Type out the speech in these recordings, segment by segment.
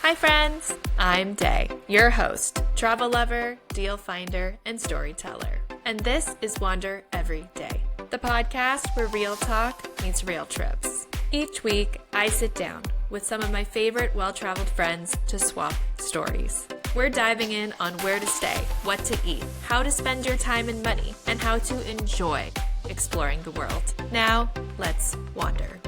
Hi friends, I'm Day, your host, travel lover, deal finder, and storyteller. And this is Wander Every Day, the podcast where real talk meets real trips. Each week, I sit down with some of my favorite well-traveled friends to swap stories. We're diving in on where to stay, what to eat, how to spend your time and money, and how to enjoy exploring the world. Now, let's wander.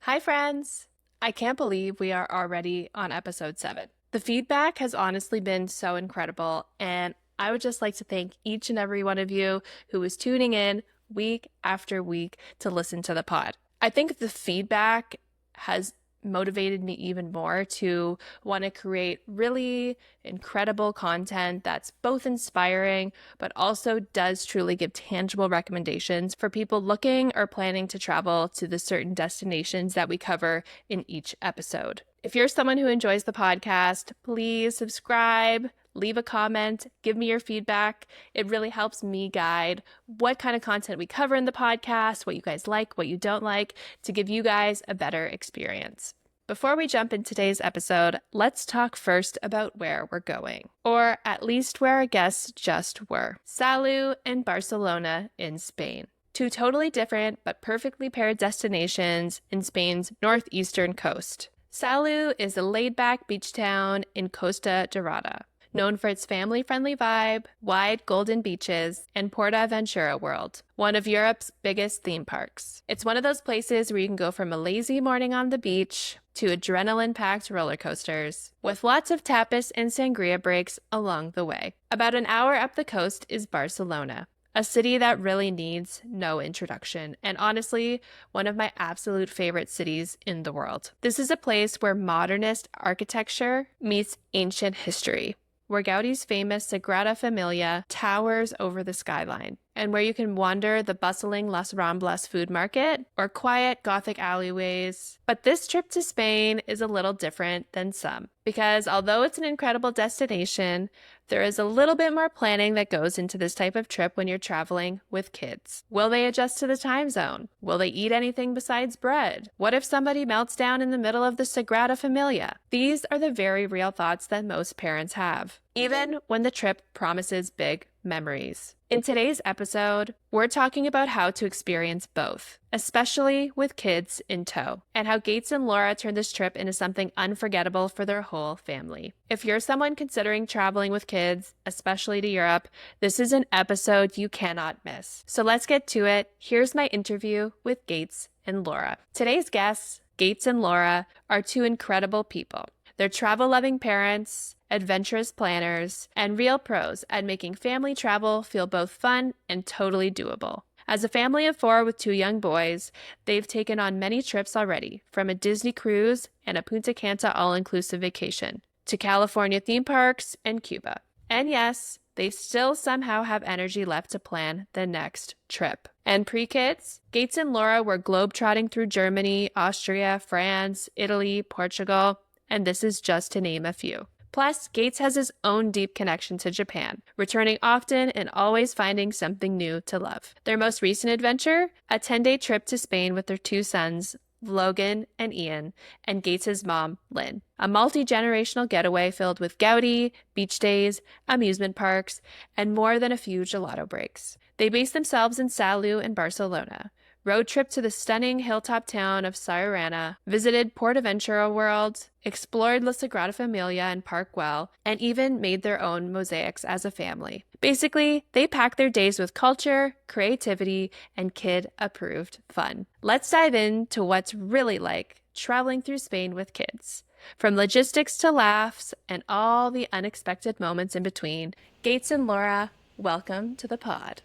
Hi friends! I can't believe we are already on episode 7. The feedback has honestly been so incredible, and I would just like to thank each and every one of you who is tuning in week after week to listen to the pod. I think the feedback has motivated me even more to want to create really incredible content that's both inspiring but also does truly give tangible recommendations for people looking or planning to travel to the certain destinations that we cover in each episode. If you're someone who enjoys the podcast, please subscribe, leave a comment, give me your feedback. It really helps me guide what kind of content we cover in the podcast, what you guys like, what you don't like, to give you guys a better experience. Before we jump into today's episode, let's talk first about where we're going, or at least where our guests just were. Salou and Barcelona in Spain. Two totally different but perfectly paired destinations in Spain's northeastern coast. Salou is a laid-back beach town in Costa Daurada, known for its family-friendly vibe, wide golden beaches, and PortAventura World, one of Europe's biggest theme parks. It's one of those places where you can go from a lazy morning on the beach to adrenaline-packed roller coasters, with lots of tapas and sangria breaks along the way. About an hour up the coast is Barcelona, a city that really needs no introduction, and honestly, one of my absolute favorite cities in the world. This is a place where modernist architecture meets ancient history, where Gaudi's famous Sagrada Familia towers over the skyline, and where you can wander the bustling Las Ramblas food market or quiet Gothic alleyways. But this trip to Spain is a little different than some, because although it's an incredible destination, there is a little bit more planning that goes into this type of trip when you're traveling with kids. Will they adjust to the time zone? Will they eat anything besides bread? What if somebody melts down in the middle of the Sagrada Familia? These are the very real thoughts that most parents have, even when the trip promises big memories. In today's episode, we're talking about how to experience both, especially with kids in tow, and how Gates and Laura turned this trip into something unforgettable for their whole family. If you're someone considering traveling with kids, especially to Europe, this is an episode you cannot miss. So let's get to it. Here's my interview with Gates and Laura. Today's guests, Gates and Laura, are two incredible people. They're travel-loving parents, adventurous planners, and real pros at making family travel feel both fun and totally doable. As a family of 4 with 2 young boys, they've taken on many trips already, from a Disney cruise and a Punta Cana all-inclusive vacation, to California theme parks and Cuba. And yes, they still somehow have energy left to plan the next trip. And pre-kids, Gates and Laura were globetrotting through Germany, Austria, France, Italy, Portugal, and this is just to name a few. Plus, Gates has his own deep connection to Japan, returning often and always finding something new to love. Their most recent adventure, a 10-day trip to Spain with their 2 sons, Logan and Ian, and Gates' mom, Lynn. A multi-generational getaway filled with Gaudi, beach days, amusement parks, and more than a few gelato breaks. They based themselves in Salou and Barcelona, road trip to the stunning hilltop town of Siurana, visited PortAventura World, explored La Sagrada Familia and Park Güell, and even made their own mosaics as a family. Basically, they pack their days with culture, creativity, and kid-approved fun. Let's dive into what's really like traveling through Spain with kids. From logistics to laughs and all the unexpected moments in between, Gates and Laura, welcome to the pod.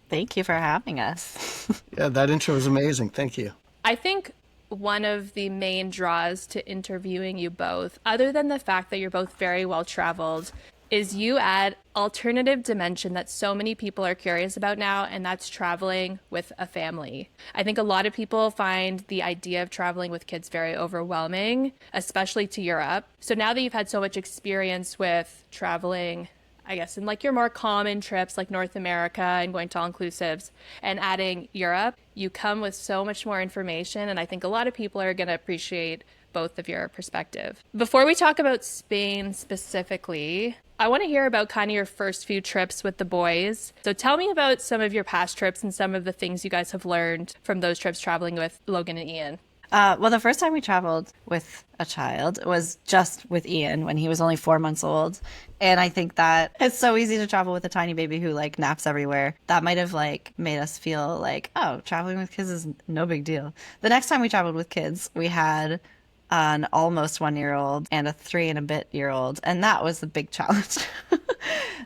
Thank you for having us. Yeah, that intro was amazing. Thank you. I think one of the main draws to interviewing you both, other than the fact that you're both very well traveled, is you add alternative dimension that so many people are curious about now, and that's traveling with a family. I think a lot of people find the idea of traveling with kids very overwhelming, especially to Europe. So now that you've had so much experience with traveling, I guess, in like your more common trips like North America and going to all-inclusives and adding Europe, you come with so much more information. And I think a lot of people are going to appreciate both of your perspective. Before we talk about Spain specifically, I want to hear about kind of your first few trips with the boys. So tell me about some of your past trips and some of the things you guys have learned from those trips traveling with Logan and Ian. Well, the first time we traveled with a child was just with Ian when he was only 4 months old. And I think that it's so easy to travel with a tiny baby who like naps everywhere. That might have like made us feel like, oh, traveling with kids is no big deal. The next time we traveled with kids, we had an almost 1-year-old and a 3 and a bit-year-old. And that was the big challenge.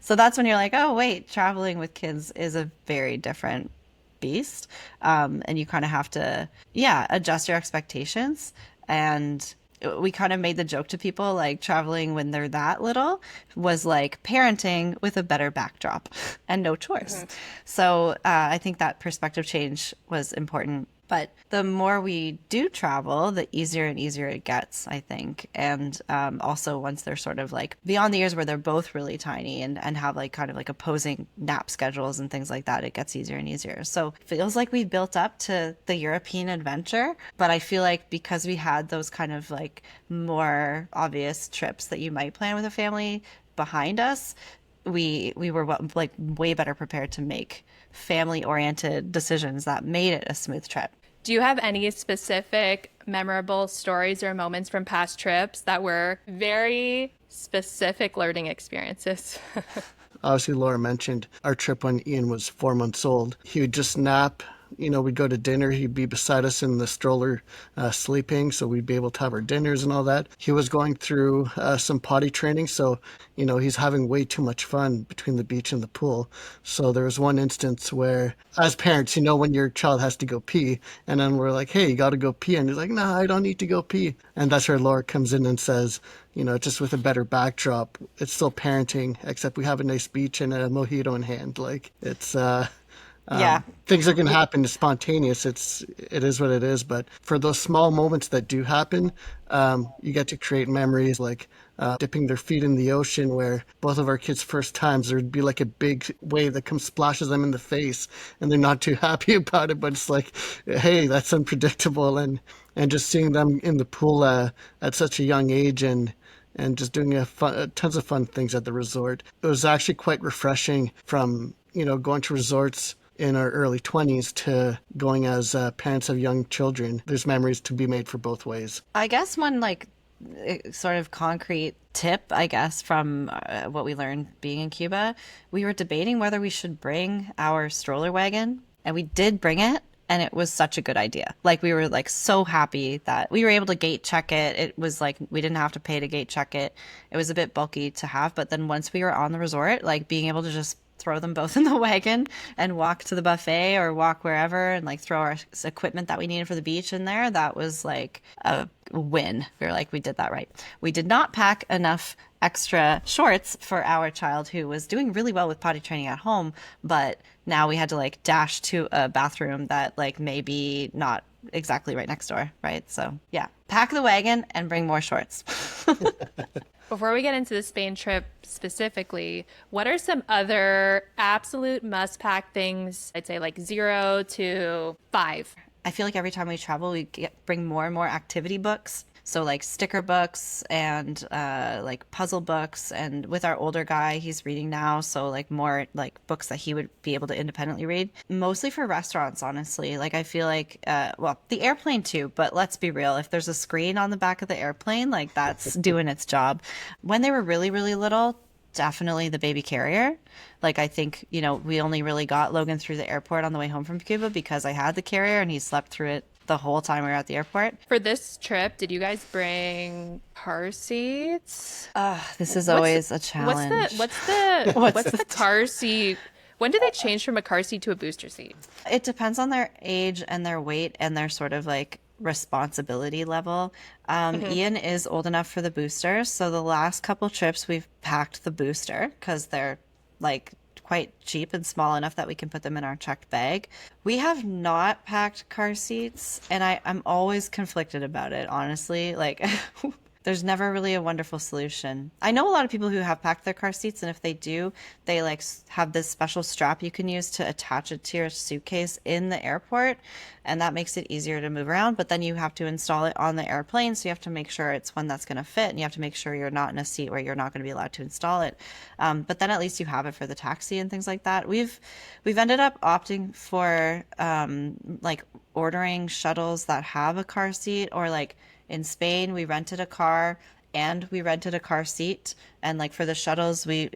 So that's when you're like, oh, wait, traveling with kids is a very different beast. And you kind of have to, adjust your expectations. And we kind of made the joke to people like traveling when they're that little was like parenting with a better backdrop and no chores. So I think that perspective change was important. But the more we do travel, the easier and easier it gets, I think. And also once they're sort of like beyond the years where they're both really tiny and have like kind of like opposing nap schedules and things like that, it gets easier and easier. So it feels like we built up to the European adventure. But I feel like because we had those kind of like more obvious trips that you might plan with a family behind us, we were like way better prepared to make family-oriented decisions that made it a smooth trip. Do you have any specific memorable stories or moments from past trips that were very specific learning experiences? Obviously, Laura mentioned our trip when Ian was 4 months old. He would just nap. We'd go to dinner. He'd be beside us in the stroller sleeping, so we'd be able to have our dinners and all that. He was going through some potty training, so, he's having way too much fun between the beach and the pool. So there was one instance where, as parents, when your child has to go pee, and then we're like, hey, you got to go pee. And he's like, no, I don't need to go pee. And that's where Laura comes in and says, just with a better backdrop, it's still parenting, except we have a nice beach and a mojito in hand. Like, it's... things that can happen is spontaneous. It is what it is. But for those small moments that do happen, you get to create memories like dipping their feet in the ocean, where both of our kids' first times, there'd be like a big wave that comes splashes them in the face and they're not too happy about it. But it's like, hey, that's unpredictable. And just seeing them in the pool at such a young age and just doing tons of fun things at the resort. It was actually quite refreshing from, going to resorts in our early 20s to going as parents of young children. There's memories to be made for both ways. I guess one like sort of concrete tip, I guess, from what we learned being in Cuba, we were debating whether we should bring our stroller wagon, and we did bring it. And it was such a good idea. Like, we were like so happy that we were able to gate check it. It was like we didn't have to pay to gate check it. It was a bit bulky to have. But then once we were on the resort, like being able to just throw them both in the wagon and walk to the buffet or walk wherever and like throw our equipment that we needed for the beach in there, that was like a win. We were like, we did that right. We did not pack enough extra shorts for our child who was doing really well with potty training at home, but now we had to like dash to a bathroom that like maybe not exactly right next door, right? So yeah, pack the wagon and bring more shorts. Before we get into the Spain trip specifically, what are some other absolute must-pack things, I'd say like 0 to 5? I feel like every time we travel, we bring more and more activity books. So like sticker books and like puzzle books. And with our older guy, he's reading now. So like more like books that he would be able to independently read. Mostly for restaurants, honestly. Like I feel like, the airplane too. But let's be real. If there's a screen on the back of the airplane, like that's doing its job. When they were really, really little, definitely the baby carrier. Like I think, we only really got Logan through the airport on the way home from Cuba because I had the carrier and he slept through it the whole time we were at the airport. For this trip, did you guys bring car seats? This is always a challenge. What's the car seat? When do they change from a car seat to a booster seat? It depends on their age and their weight and their sort of like responsibility level. Ian is old enough for the booster, so the last couple trips we've packed the booster because they're like quite cheap and small enough that we can put them in our checked bag. We have not packed car seats, and I'm always conflicted about it, honestly. Like There's never really a wonderful solution. I know a lot of people who have packed their car seats, and if they do, they like have this special strap you can use to attach it to your suitcase in the airport, and that makes it easier to move around. But then you have to install it on the airplane, so you have to make sure it's one that's going to fit, and you have to make sure you're not in a seat where you're not going to be allowed to install it. But then at least you have it for the taxi and things like that. We've ended up opting for like ordering shuttles that have a car seat, or like in Spain, we rented a car and we rented a car seat. And like for the shuttles, we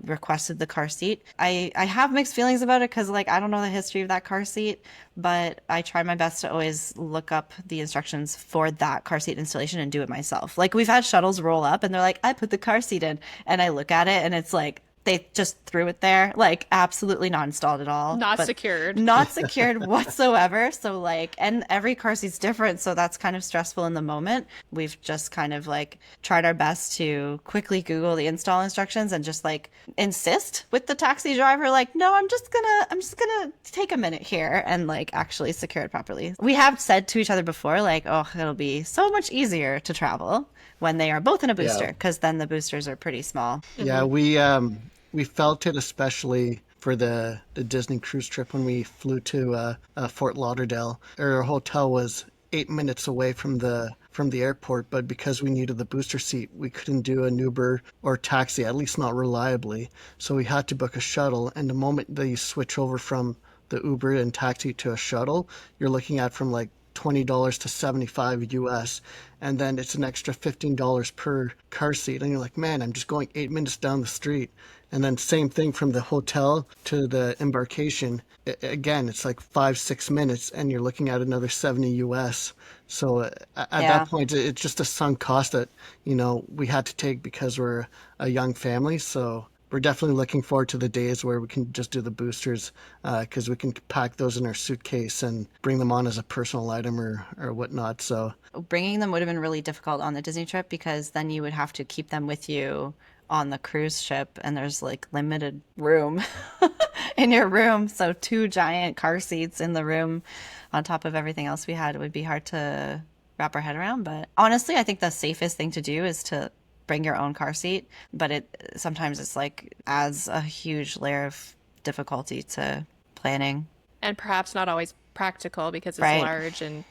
requested the car seat. I have mixed feelings about it because like I don't know the history of that car seat, but I try my best to always look up the instructions for that car seat installation and do it myself. Like we've had shuttles roll up and they're like, I put the car seat in, and I look at it and it's like, they just threw it there, like absolutely not installed at all. Not secured. Not secured whatsoever. So like, and every car seat's different. So that's kind of stressful in the moment. We've just kind of like tried our best to quickly Google the install instructions and just like insist with the taxi driver, like, no, I'm just gonna take a minute here and like actually secure it properly. We have said to each other before, like, oh, it'll be so much easier to travel when they are both in a booster, because then the boosters are pretty small. Yeah, we felt it especially for the Disney cruise trip when we flew to Fort Lauderdale. Our hotel was 8 minutes away from the airport, but because we needed the booster seat, we couldn't do an Uber or taxi, at least not reliably. So we had to book a shuttle, and the moment that you switch over from the Uber and taxi to a shuttle, you're looking at from like $20 to $75 US, and then it's an extra $15 per car seat, and you're like, man, I'm just going 8 minutes down the street. And then same thing from the hotel to the embarkation. Again, it's like 5-6 minutes, and you're looking at another 70 US. So at that point, it's just a sunk cost that, you know, we had to take because we're a young family. So we're definitely looking forward to the days where we can just do the boosters, because we can pack those in our suitcase and bring them on as a personal item or whatnot. So bringing them would have been really difficult on the Disney trip, because then you would have to keep them with you on the cruise ship, and there's like limited room in your room. So 2 giant car seats in the room on top of everything else we had, it would be hard to wrap our head around. But honestly, I think the safest thing to do is to bring your own car seat, but it sometimes it's like adds a huge layer of difficulty to planning, and perhaps not always practical because it's large and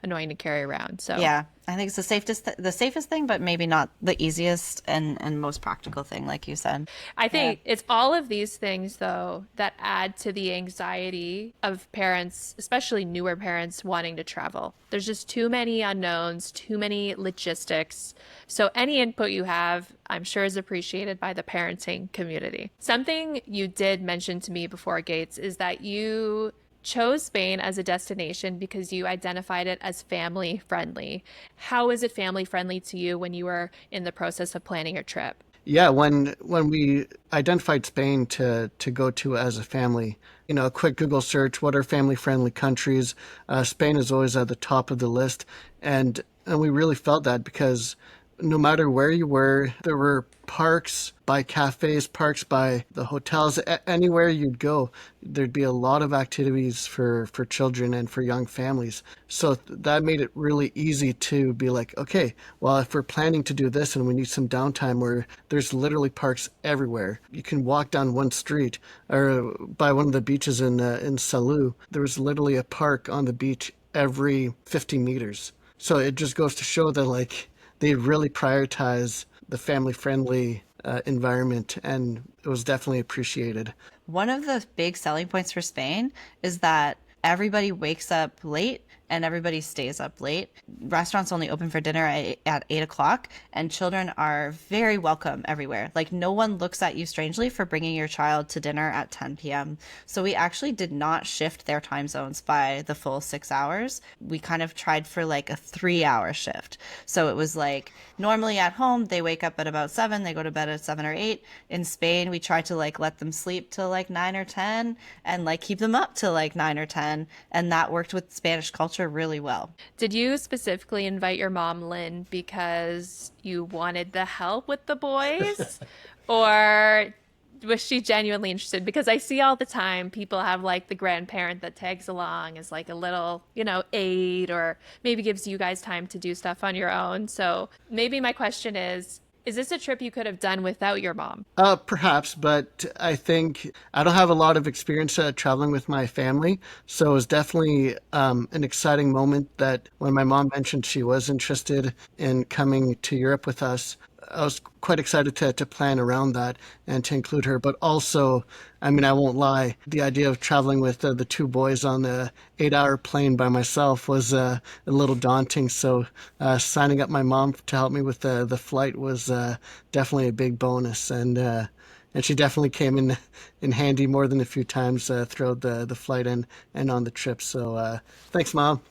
annoying to carry around. So yeah, I think it's the safest thing, but maybe not the easiest and most practical thing, like you said. I think it's all of these things, though, that add to the anxiety of parents, especially newer parents, wanting to travel. There's just too many unknowns, too many logistics. So any input you have, I'm sure, is appreciated by the parenting community. Something you did mention to me before, Gates, is that you chose Spain as a destination because you identified it as family friendly. How is it family friendly to you when you were in the process of planning your trip? yeah, when we identified Spain to go to as a family, you know, a quick Google search, what are family friendly countries? Spain is always at the top of the list, and we really felt that because no matter where you were, there were parks by cafes, parks by the hotels, anywhere you'd go, there'd be a lot of activities for children and for young families. So that made it really easy to be like, okay, well, if we're planning to do this and we need some downtime, where there's literally parks everywhere. You can walk down one street or by one of the beaches in Salou. There was literally a park on the beach every 50 meters. So it just goes to show that like they really prioritize the family-friendly environment, and it was definitely appreciated. One of the big selling points for Spain is that everybody wakes up late and everybody stays up late. Restaurants only open for dinner at 8 o'clock, and children are very welcome everywhere. Like, no one looks at you strangely for bringing your child to dinner at 10 p.m. So we actually did not shift their time zones by the full 6 hours. We kind of tried for like a 3-hour shift. So it was like, normally at home, they wake up at about 7, they go to bed at 7 or 8. In Spain, we tried to like let them sleep till like 9 or 10 and like keep them up till like 9 or 10. And that worked with Spanish culture really well. Did you specifically invite your mom, Lynn, because you wanted the help with the boys? Or Was she genuinely interested? Because I see all the time people have like the grandparent that tags along as like a little, aid, or maybe gives you guys time to do stuff on your own. So maybe my question is this a trip you could have done without your mom? Perhaps, but I think I don't have a lot of experience traveling with my family, so it was definitely an exciting moment that when my mom mentioned she was interested in coming to Europe with us, I was quite excited to plan around that and to include her. But also, I mean, I won't lie, the idea of traveling with the two boys on the 8-hour plane by myself was a little daunting. So signing up my mom to help me with the flight was definitely a big bonus. And she definitely came in handy more than a few times throughout the flight and on the trip. So thanks, Mom.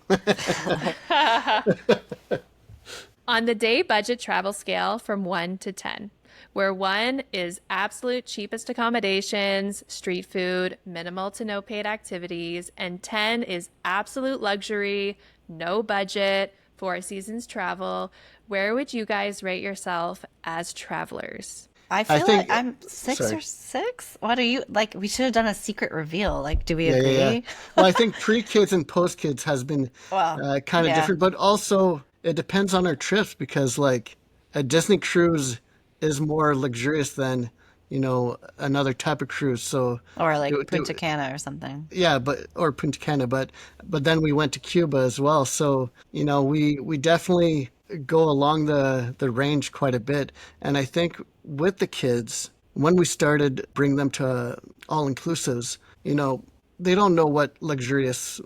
On the day budget travel scale from 1 to 10, where 1 is absolute cheapest accommodations, street food, minimal to no paid activities, and 10 is absolute luxury, no budget, 4 seasons travel, where would you guys rate yourself as travelers? I feel like I'm 6 or 6. What are you like? We should have done a secret reveal. Like, do we agree? Yeah. Well, I think pre-kids and post-kids has been kind of different, but also it depends on our trips because like a Disney cruise is more luxurious than, another type of cruise. So or like Punta Cana or something. Yeah, or Punta Cana, but then we went to Cuba as well. So, we definitely go along the range quite a bit. And I think with the kids, when we started bring them to all-inclusives, they don't know what luxurious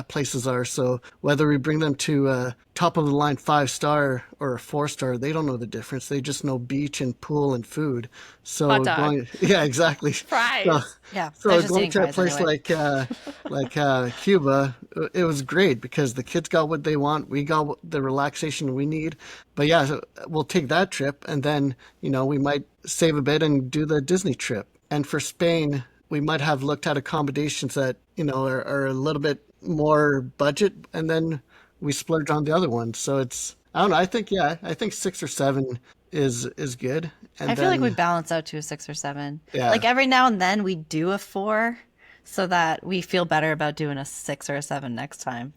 places are. So whether we bring them to top of the line 5-star or a 4-star, they don't know the difference. They just know beach and pool and food. So hot dog. Yeah, exactly. Fries. So going to a place anyway. like Cuba, it was great because the kids got what they want. We got the relaxation we need. But yeah, so we'll take that trip and then, we might save a bit and do the Disney trip. And for Spain, we might have looked at accommodations that, are a little bit more budget, and then we splurge on the other one. So it's, I don't know, I think 6 or 7 is good. And I feel like we balance out to a 6 or 7. Yeah. Like every now and then we do a 4 so that we feel better about doing a 6 or a 7 next time.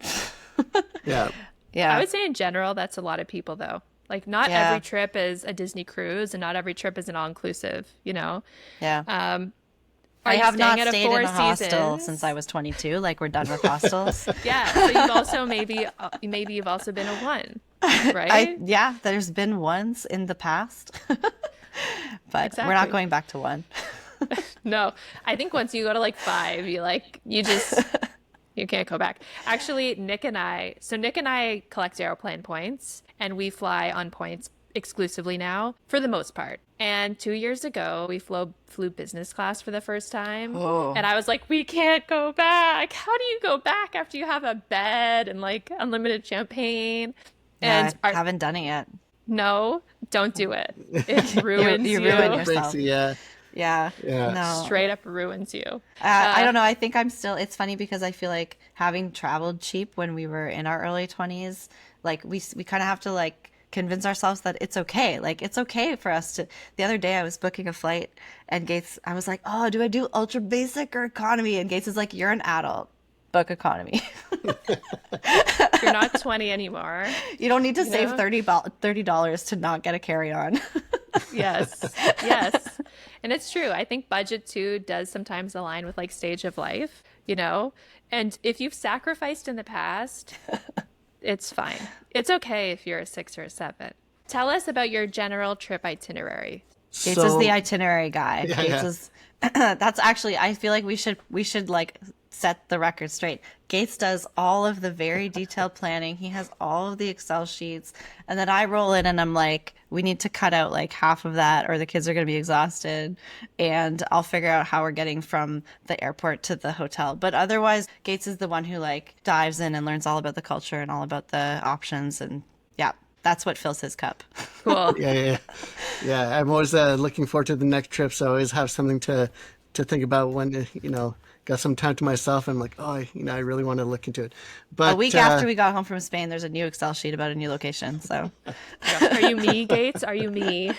Yeah. Yeah. I would say in general, that's a lot of people though. Like not every trip is a Disney cruise and not every trip is an all-inclusive, Yeah. Are I you have not staying at stayed Four in a hostel Seasons? since I was 22. Like we're done with hostels. Yeah. So you've also maybe you've also been a 1, right? There's been ones in the past, but Exactly. we're not going back to 1. No, I think once you go to like 5, you can't go back. Actually, Nick and I collect airplane points and we fly on points exclusively now for the most part. And 2 years ago, we flew business class for the first time. Oh. And I was like, we can't go back. How do you go back after you have a bed and like unlimited champagne? And I haven't done it yet. No, don't do it. It ruins you. You ruin yourself. Yeah. Yeah. No. Straight up ruins you. I don't know. I think it's funny because I feel like having traveled cheap when we were in our early 20s, like we kind of have to like convince ourselves that it's okay. Like it's okay for us to. The other day I was booking a flight and I was like, oh, do I do ultra basic or economy? And Gates is like, you're an adult. Book economy. You're not 20 anymore. You don't need to save $30 to not get a carry-on. Yes. And it's true. I think budget too does sometimes align with like stage of life, and if you've sacrificed in the past, it's fine. It's okay if you're a 6 or a 7. Tell us about your general trip itinerary. Gates is the itinerary guy. Yeah, Gates is that's actually, I feel like we should like set the record straight. Gates does all of the very detailed planning. He has all of the Excel sheets, and then I roll in and I'm like, we need to cut out like half of that or the kids are going to be exhausted, and I'll figure out how we're getting from the airport to the hotel. But otherwise, Gates is the one who like dives in and learns all about the culture and all about the options, and that's what fills his cup. Cool. Yeah. I'm always looking forward to the next trip, so I always have something to think about when got some time to myself. I'm like, I really want to look into it. But a week after we got home from Spain, there's a new Excel sheet about a new location. So, Are you me, Gates? Are you me?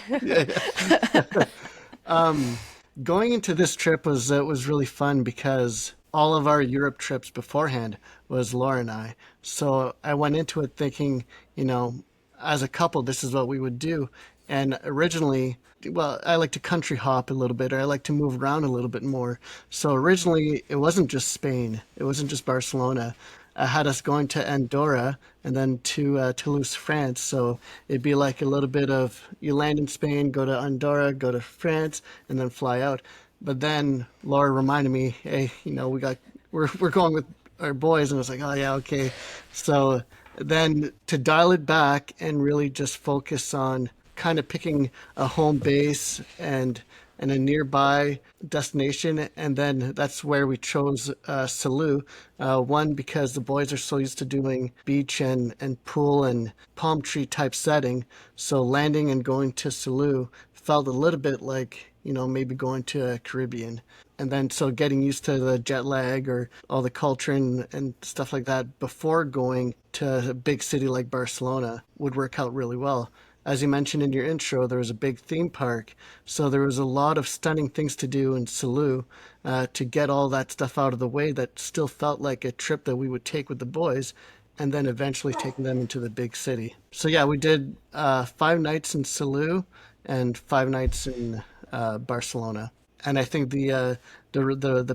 Going into this trip was really fun because all of our Europe trips beforehand was Laura and I. So I went into it thinking, you know, as a couple, this is what we would do. And originally, well, I like to country hop a little bit, or I like to move around a little bit more. So originally, it wasn't just Spain, it wasn't just Barcelona. I had us going to Andorra and then to Toulouse, France. So it'd be like a little bit of you land in Spain, go to Andorra, go to France, and then fly out. But then Laura reminded me, hey, we're going with our boys, and I was like, oh yeah, okay. So then to dial it back and really just focus on kind of picking a home base and a nearby destination, and then that's where we chose Salou. One, because the boys are so used to doing beach and pool and palm tree type setting, so landing and going to Salou felt a little bit like, maybe going to a Caribbean. And then so getting used to the jet lag or all the culture and stuff like that before going to a big city like Barcelona would work out really well. As you mentioned in your intro, there was a big theme park, so there was a lot of stunning things to do in Salou to get all that stuff out of the way that still felt like a trip that we would take with the boys and then eventually taking them into the big city. So yeah, we did 5 nights in Salou and 5 nights in Barcelona. And I think the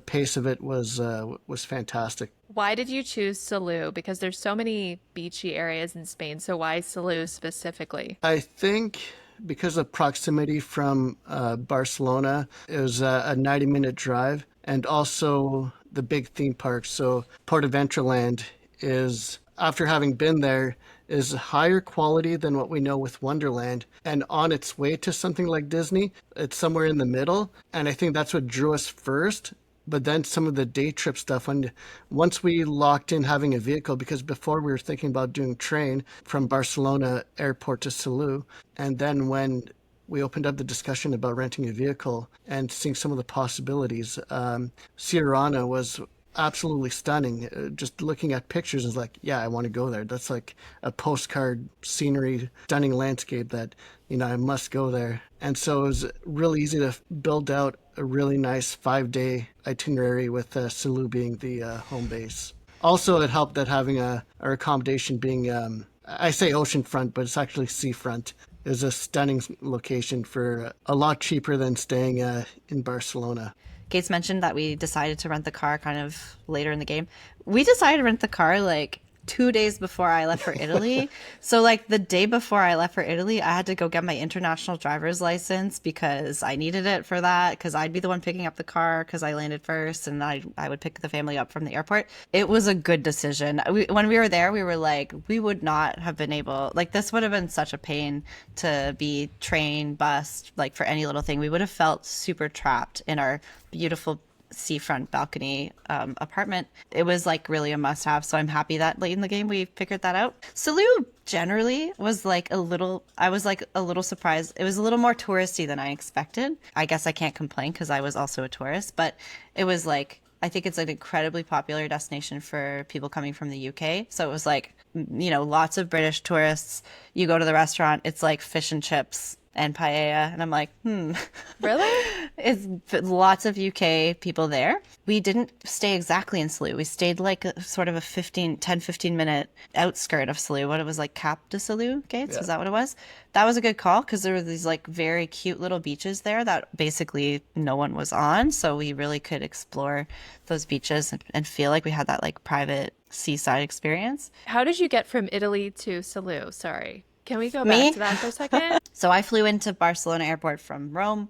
pace of it was fantastic. Why did you choose Salou? Because there's so many beachy areas in Spain, so why Salou specifically? I think because of proximity from Barcelona, it was a 90-minute drive, and also the big theme park. So PortAventura Land is, after having been there, is higher quality than what we know with Wonderland, and on its way to something like Disney. It's somewhere in the middle, and I think that's what drew us first. But then some of the day trip stuff, when once we locked in having a vehicle, because before we were thinking about doing train from Barcelona airport to Salou, and then when we opened up the discussion about renting a vehicle and seeing some of the possibilities, Siurana was absolutely stunning. Just looking at pictures is like, yeah, I want to go there. That's like a postcard scenery, stunning landscape that, I must go there. And so it was really easy to build out a really nice 5-day itinerary with Salou being the home base. Also, it helped that having our accommodation being, I say oceanfront, but it's actually seafront, is a stunning location for a lot cheaper than staying in Barcelona. Gates mentioned that we decided to rent the car kind of later in the game. We decided to rent the car like 2 days before I left for Italy. So like the day before I left for Italy, I had to go get my international driver's license because I needed it for that, because I'd be the one picking up the car because I landed first and I would pick the family up from the airport. It was a good decision. When we were there, we were like, we would not have been able, like this would have been such a pain to be train, bus, like for any little thing. We would have felt super trapped in our beautiful seafront balcony apartment. It was like really a must have. So I'm happy that late in the game we figured that out. Salou generally was like I was like a little surprised. It was a little more touristy than I expected. I guess I can't complain because I was also a tourist, but it was like, I think it's an incredibly popular destination for people coming from the UK. So it was like, lots of British tourists. You go to the restaurant, it's like fish and chips and paella, and I'm like, Really? It's lots of UK people there. We didn't stay exactly in Salou. We stayed like a sort of a 10-15 minute outskirt of Salou. What it was like, Cap de Salou, Gates? Yeah. Is that what it was? That was a good call because there were these like very cute little beaches there that basically no one was on. So we really could explore those beaches and feel like we had that like private seaside experience. How did you get from Italy to Salou? Sorry. Can we go back to that for a second? So I flew into Barcelona airport from Rome,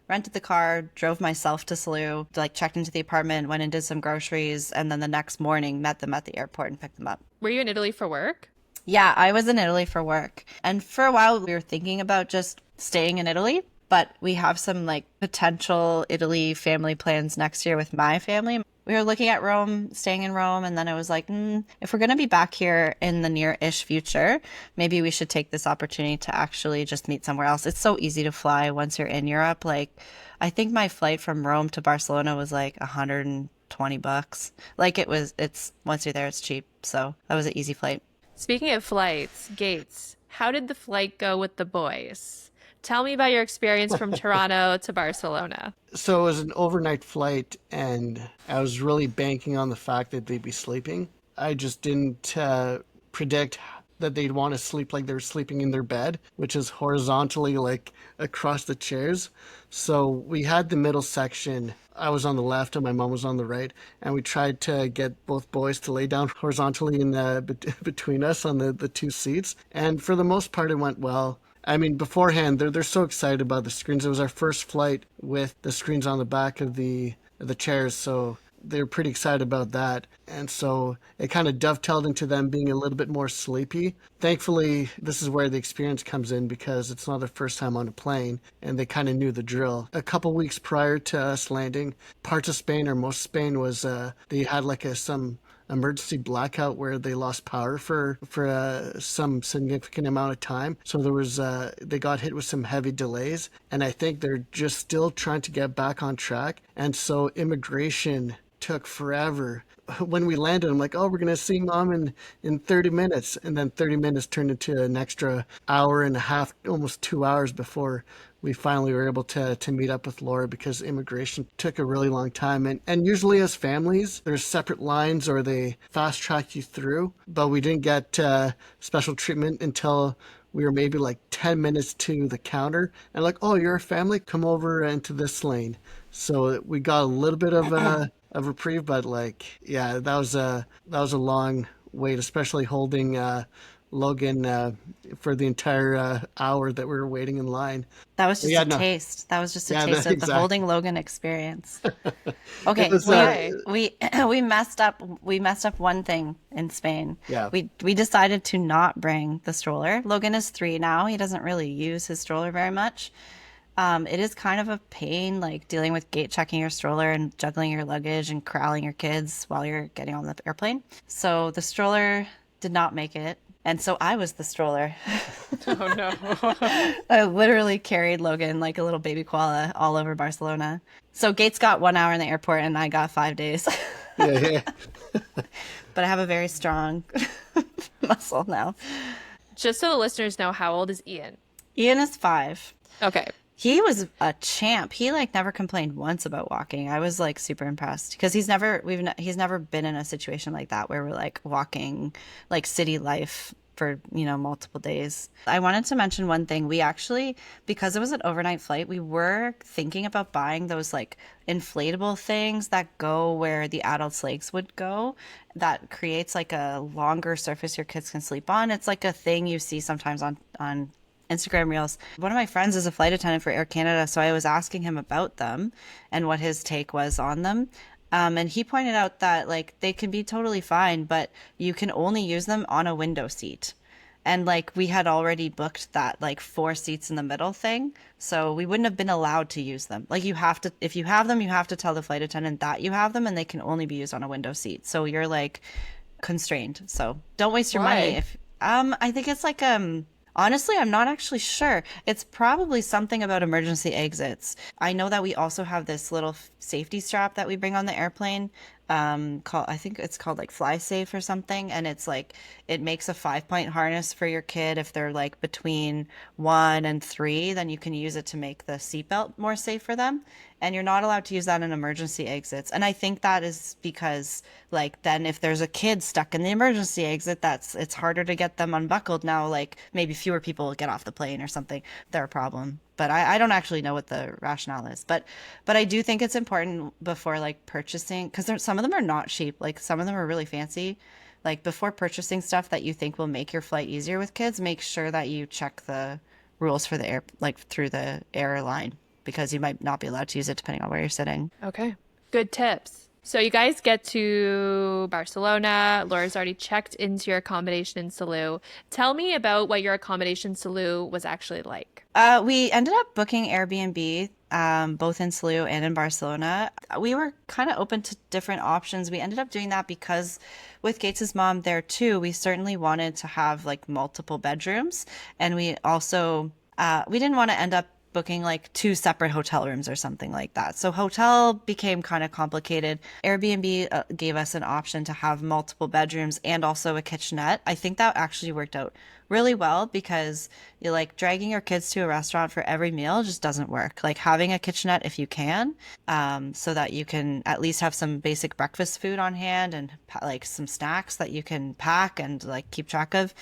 rented the car, drove myself to Salou, like checked into the apartment, went and did some groceries, and then the next morning met them at the airport and picked them up. Were you in Italy for work? Yeah, I was in Italy for work. And for a while we were thinking about just staying in Italy, but we have some like potential Italy family plans next year with my family. We were looking at Rome, staying in Rome, and then I was like, if we're going to be back here in the near-ish future, maybe we should take this opportunity to actually just meet somewhere else. It's so easy to fly once you're in Europe. Like, I think my flight from Rome to Barcelona was like $120. Like it's once you're there, it's cheap. So that was an easy flight. Speaking of flights, Gates, how did the flight go with the boys? Tell me about your experience from Toronto to Barcelona. So it was an overnight flight, and I was really banking on the fact that they'd be sleeping. I just didn't predict that they'd want to sleep like they're sleeping in their bed, which is horizontally like across the chairs. So we had the middle section. I was on the left and my mom was on the right, and we tried to get both boys to lay down horizontally in between us on the two seats. And for the most part, it went well. I mean, beforehand, they're so excited about the screens. It was our first flight with the screens on the back of the chairs, so they were pretty excited about that. And so it kind of dovetailed into them being a little bit more sleepy. Thankfully, this is where the experience comes in because it's not their first time on a plane, and they kind of knew the drill. A couple weeks prior to us landing, parts of Spain, or most of Spain, was they had like some emergency blackout where they lost power for some significant amount of time. So there was they got hit with some heavy delays, and I think they're just still trying to get back on track. And so immigration took forever. When we landed, I'm like, oh, we're gonna see mom in 30 minutes, and then 30 minutes turned into an extra hour and a half, almost 2 hours before we finally were able to meet up with Laura, because immigration took a really long time. And usually as families, there's separate lines or they fast track you through, but we didn't get special treatment until we were maybe like 10 minutes to the counter, and like, oh, you're a family, come over into this lane. So we got a little bit of a reprieve, but like, yeah, that was a long wait, especially holding Logan for the entire hour that we were waiting in line. That was just Yeah, a no. taste. That was just a Yeah, taste of the exactly. holding Logan experience. Okay, It was, we messed up. We messed up one thing in Spain. Yeah. We decided to not bring the stroller. Logan is 3 now. He doesn't really use his stroller very much. It is kind of a pain, like dealing with gate checking your stroller and juggling your luggage and corralling your kids while you're getting on the airplane. So the stroller did not make it. And so I was the stroller. Oh, no. I literally carried Logan like a little baby koala all over Barcelona. So Gates got 1 hour in the airport and I got 5 days. yeah. But I have a very strong muscle now. Just so the listeners know, how old is Ian? Ian is 5. Okay. He was a champ. He like never complained once about walking. I was like super impressed because he's never been in a situation like that where we're like walking like city life for, multiple days. I wanted to mention one thing. We actually, because it was an overnight flight, we were thinking about buying those like inflatable things that go where the adults' legs would go, that creates like a longer surface your kids can sleep on. It's like a thing you see sometimes on Instagram Reels. One of my friends is a flight attendant for Air Canada, so I was asking him about them and what his take was on them. And he pointed out that like they can be totally fine, but you can only use them on a window seat. And like we had already booked that like 4 seats in the middle thing, so we wouldn't have been allowed to use them. Like you have to, if you have them, you have to tell the flight attendant that you have them, and they can only be used on a window seat. So you're like constrained. So don't waste your money. If I think it's like honestly, I'm not actually sure. It's probably something about emergency exits. I know that we also have this little safety strap that we bring on the airplane. I think it's called like Fly Safe or something, and it's like it makes a 5-point harness for your kid if they're like between 1 and 3. Then you can use it to make the seatbelt more safe for them. And you're not allowed to use that in emergency exits. And I think that is because like then if there's a kid stuck in the emergency exit, it's harder to get them unbuckled. Now like maybe fewer people get off the plane or something. They're a problem. But I don't actually know what the rationale is. But I do think it's important before like purchasing, because some of them are not cheap. Like some of them are really fancy. Like before purchasing stuff that you think will make your flight easier with kids, make sure that you check the rules for the air, like through the airline, because you might not be allowed to use it depending on where you're sitting. Okay. Good tips. So you guys get to Barcelona. Laura's already checked into your accommodation in Salou. Tell me about what your accommodation in Salou was actually like. We ended up booking Airbnb, both in Salou and in Barcelona. We were kind of open to different options. We ended up doing that because with Gates' mom there too, we certainly wanted to have like multiple bedrooms. And we also, we didn't want to end up booking like 2 separate hotel rooms or something like that. So hotel became kind of complicated. Airbnb gave us an option to have multiple bedrooms and also a kitchenette. I think that actually worked out really well because you like dragging your kids to a restaurant for every meal just doesn't work. Like having a kitchenette if you can, so that you can at least have some basic breakfast food on hand and like some snacks that you can pack and like keep track of,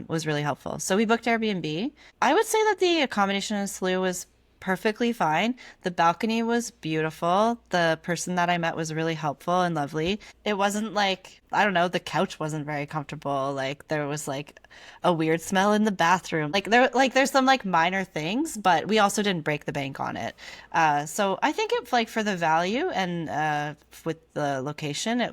was really helpful. So we booked Airbnb. I would say that the accommodation in Salou was perfectly fine. The balcony was beautiful. The person that I met was really helpful and lovely. It wasn't like, I don't know, the couch wasn't very comfortable. Like there was like a weird smell in the bathroom. There's some like minor things, but we also didn't break the bank on it. So I think it like for the value and with the location,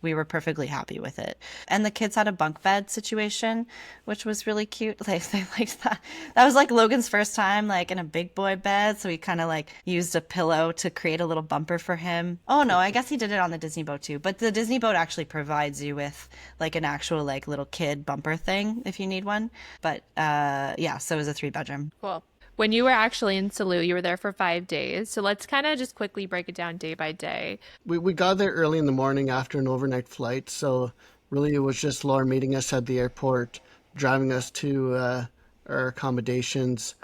we were perfectly happy with it. And the kids had a bunk bed situation, which was really cute. Like they liked that. That was like Logan's first time like in a big boy bed, so we kind of like used a pillow to create a little bumper for him. Oh no, I guess he did it on the Disney boat too. But the Disney boat actually provides you with like an actual like little kid bumper thing if you need one. But yeah, so it was a 3-bedroom. Cool. When you were actually in Salou, you were there for 5 days. So let's kind of just quickly break it down day by day. We got there early in the morning after an overnight flight, so really it was just Laura meeting us at the airport, driving us to our accommodations,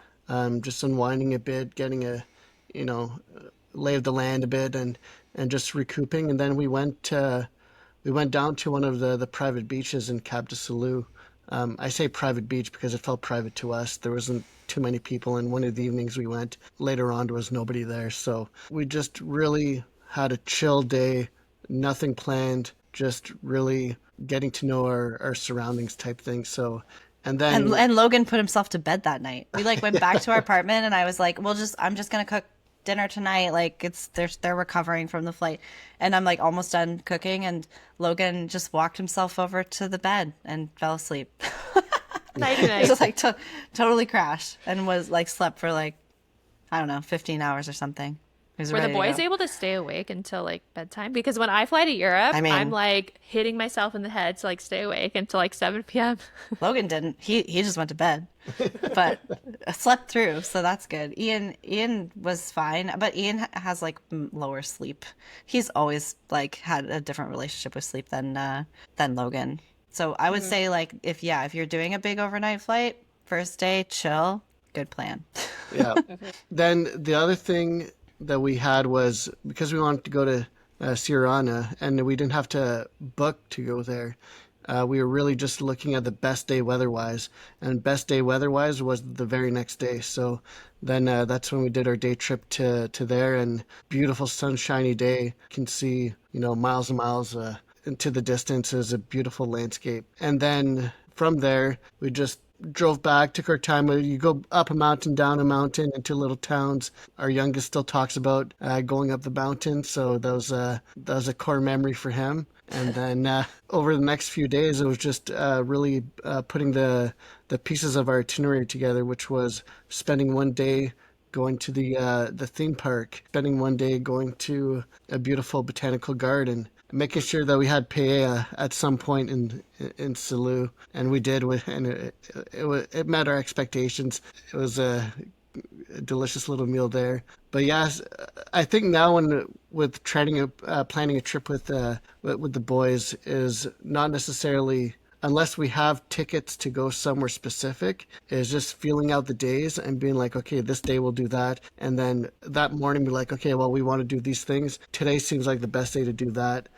just unwinding a bit, getting a lay of the land a bit, and just recouping. And then we went down to one of the private beaches in Cap de Salou. I say private beach because it felt private to us. There wasn't too many people, and one of the evenings we went later on there was nobody there. So we just really had a chill day, nothing planned, just really getting to know our surroundings type thing. So and then And Logan put himself to bed that night. We like went back to our apartment and I was like, I'm just gonna cook dinner tonight. Like they're recovering from the flight. And I'm like almost done cooking and Logan just walked himself over to the bed and fell asleep. Nice. Just like totally crashed and was like slept for like, I don't know, 15 hours or something. Were the boys able to stay awake until like bedtime? Because when I fly to Europe, I'm like hitting myself in the head to like stay awake until like 7 p.m. Logan didn't. He just went to bed, but slept through, so that's good. Ian was fine, but Ian has like lower sleep. He's always like had a different relationship with sleep than Logan. So I would say like if you're doing a big overnight flight, first day chill, good plan. Yeah. Then the other thing that we had was because we wanted to go to Siurana and we didn't have to book to go there. We were really just looking at the best day weather-wise, and best day weather-wise was the very next day. So then that's when we did our day trip to there, and beautiful sunshiny day. You can see, miles and miles into the distance is a beautiful landscape. And then from there, we just drove back, took our time. You go up a mountain, down a mountain, into little towns. Our youngest still talks about going up the mountain, so that was a core memory for him. And then over the next few days, it was just really putting the pieces of our itinerary together, which was spending one day going to the theme park, spending one day going to a beautiful botanical garden, making sure that we had paella at some point in Salou, and we did, and it met our expectations. It was a delicious little meal there. But yes, I think now with planning a trip with the boys is not necessarily, unless we have tickets to go somewhere specific, is just feeling out the days and being like, okay, this day we'll do that. And then that morning be like, okay, well, we want to do these things. Today seems like the best day to do that.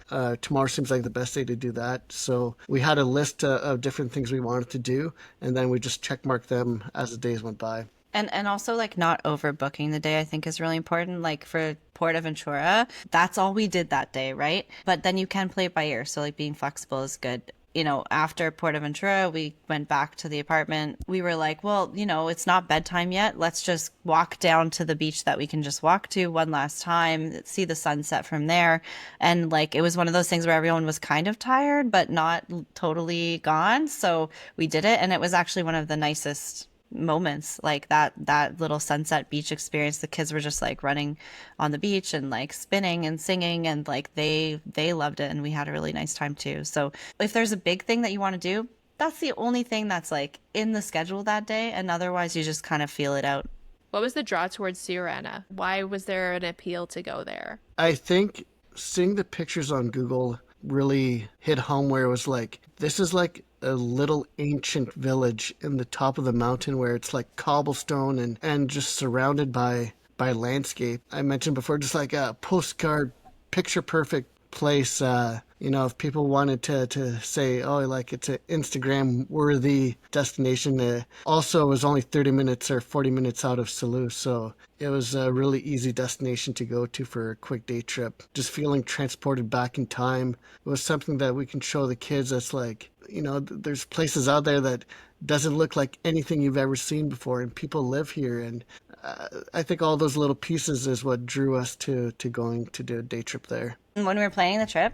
Tomorrow seems like the best day to do that. So we had a list of different things we wanted to do, and then we just checkmarked them as the days went by. And also like not overbooking the day I think is really important. Like for PortAventura, that's all we did that day, right? But then you can play it by ear. So like being flexible is good. After PortAventura, we went back to the apartment. We were like, well, it's not bedtime yet. Let's just walk down to the beach that we can just walk to one last time, see the sunset from there. And like, it was one of those things where everyone was kind of tired, but not totally gone. So we did it. And it was actually one of the nicest moments, like that little sunset beach experience. The kids were just like running on the beach and like spinning and singing, and like they loved it, and we had a really nice time too. So if there's a big thing that you want to do, that's the only thing that's like in the schedule that day, and otherwise you just kind of feel it out. What was the draw towards Siurana? Why was there an appeal to go there? I think seeing the pictures on Google really hit home, where it was like, this is like a little ancient village in the top of the mountain where it's like cobblestone and just surrounded by landscape. I mentioned before, just like a postcard, picture perfect place. If people wanted to say, oh, like it's an Instagram worthy destination. Also, it was only 30 minutes or 40 minutes out of Salou, so it was a really easy destination to go to for a quick day trip. Just feeling transported back in time. It was something that we can show the kids that's like, there's places out there that doesn't look like anything you've ever seen before, and people live here. And I think all those little pieces is what drew us to going to do a day trip there. When we were planning the trip,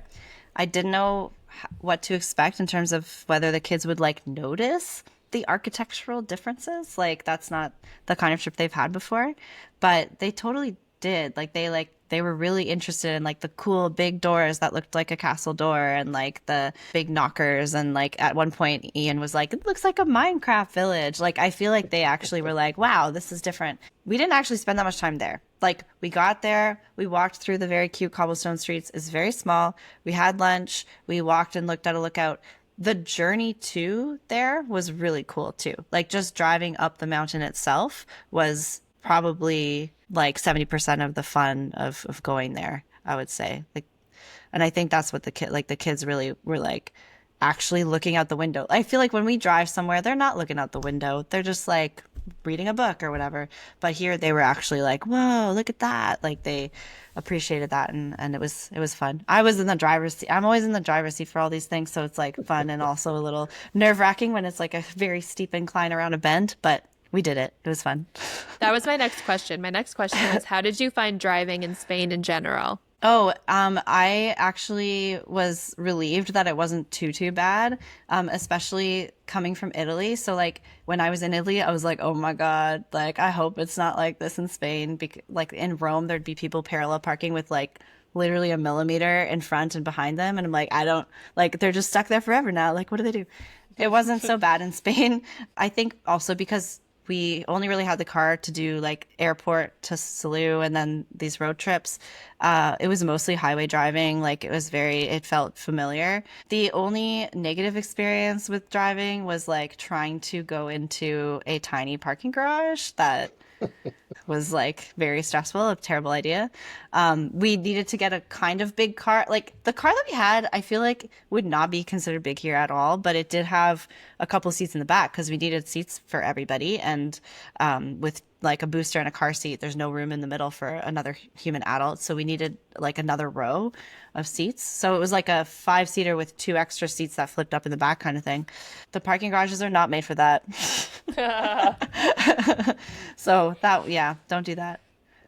I didn't know what to expect in terms of whether the kids would like notice the architectural differences. Like that's not the kind of trip they've had before, but they totally did. They were really interested in like the cool big doors that looked like a castle door and like the big knockers. And like at one point Ian was like, it looks like a Minecraft village. Like I feel like they actually were like, wow, this is different. We didn't actually spend that much time there. Like we got there, we walked through the very cute cobblestone streets. It's very small. We had lunch. We walked and looked at a lookout. The journey to there was really cool too. Like just driving up the mountain itself was probably like 70% of the fun of going there, I would say. Like, and I think that's what the kids really were like actually looking out the window. I feel like when we drive somewhere, they're not looking out the window. They're just like reading a book or whatever. But here they were actually like, whoa, look at that. Like they appreciated that. And it was fun. I was in the driver's seat. I'm always in the driver's seat for all these things. So it's like fun and also a little nerve wracking when it's like a very steep incline around a bend, but we did it. It was fun. That was my next question. My next question was, how did you find driving in Spain in general? Oh, I actually was relieved that it wasn't too bad, especially coming from Italy. So like when I was in Italy, I was like, oh my God, like I hope it's not like this in Spain. Like in Rome, there'd be people parallel parking with like literally a millimeter in front and behind them. And I'm like, I don't, like they're just stuck there forever now. Like, what do they do? It wasn't so bad in Spain. I think also because we only really had the car to do like airport to Salou and then these road trips. It was mostly highway driving. Like it felt familiar. The only negative experience with driving was like trying to go into a tiny parking garage that was like very stressful, a terrible idea. We needed to get a kind of big car. Like the car that we had, I feel like would not be considered big here at all, but it did have a couple seats in the back because we needed seats for everybody. And with like a booster and a car seat, there's no room in the middle for another human adult. So we needed like another row of seats. So it was like a 5-seater with 2 extra seats that flipped up in the back kind of thing. The parking garages are not made for that. So don't do that.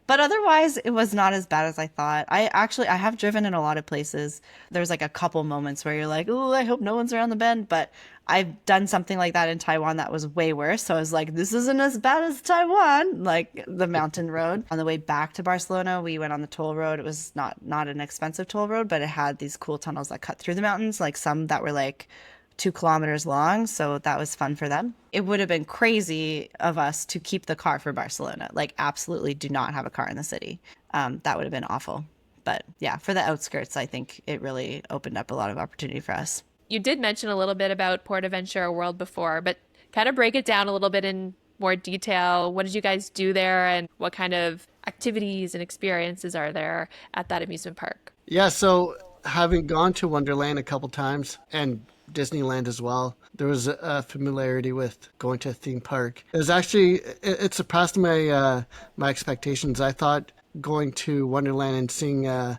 But otherwise, it was not as bad as I thought. I have driven in a lot of places. There's like a couple moments where you're like, oh, I hope no one's around the bend. But I've done something like that in Taiwan that was way worse. So I was like, this isn't as bad as Taiwan, like the mountain road. On the way back to Barcelona, we went on the toll road. It was not an expensive toll road, but it had these cool tunnels that cut through the mountains, like some that were like 2 kilometers long. So that was fun for them. It would have been crazy of us to keep the car for Barcelona. Like absolutely do not have a car in the city. That would have been awful. But yeah, for the outskirts, I think it really opened up a lot of opportunity for us. You did mention a little bit about PortAventura World before, but kind of break it down a little bit in more detail. What did you guys do there and what kind of activities and experiences are there at that amusement park? Yeah, so having gone to Wonderland a couple times and Disneyland as well, there was a familiarity with going to a theme park. It was actually, it surpassed my expectations. I thought going to Wonderland and seeing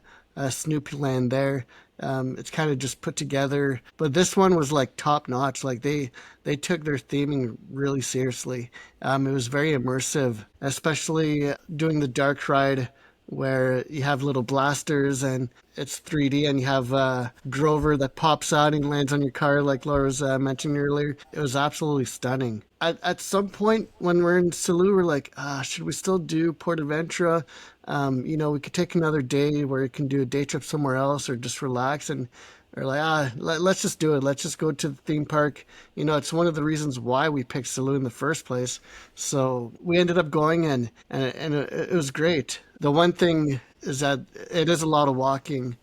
Snoopy Land there, it's kind of just put together. But this one was like top notch. Like they took their theming really seriously. It was very immersive, especially doing the dark ride where you have little blasters and it's 3D and you have Grover that pops out and lands on your car like Laura was mentioning earlier. It was absolutely stunning. At some point when we're in Salou, we're like, should we still do PortAventura? We could take another day where you can do a day trip somewhere else or just relax. And we're like, let's just do it. Let's just go to the theme park. It's one of the reasons why we picked Salou in the first place. So we ended up going and it was great. The one thing is that it is a lot of walking,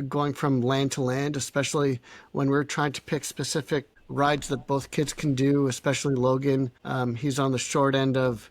going from land to land, especially when we're trying to pick specific rides that both kids can do, especially Logan. He's on the short end of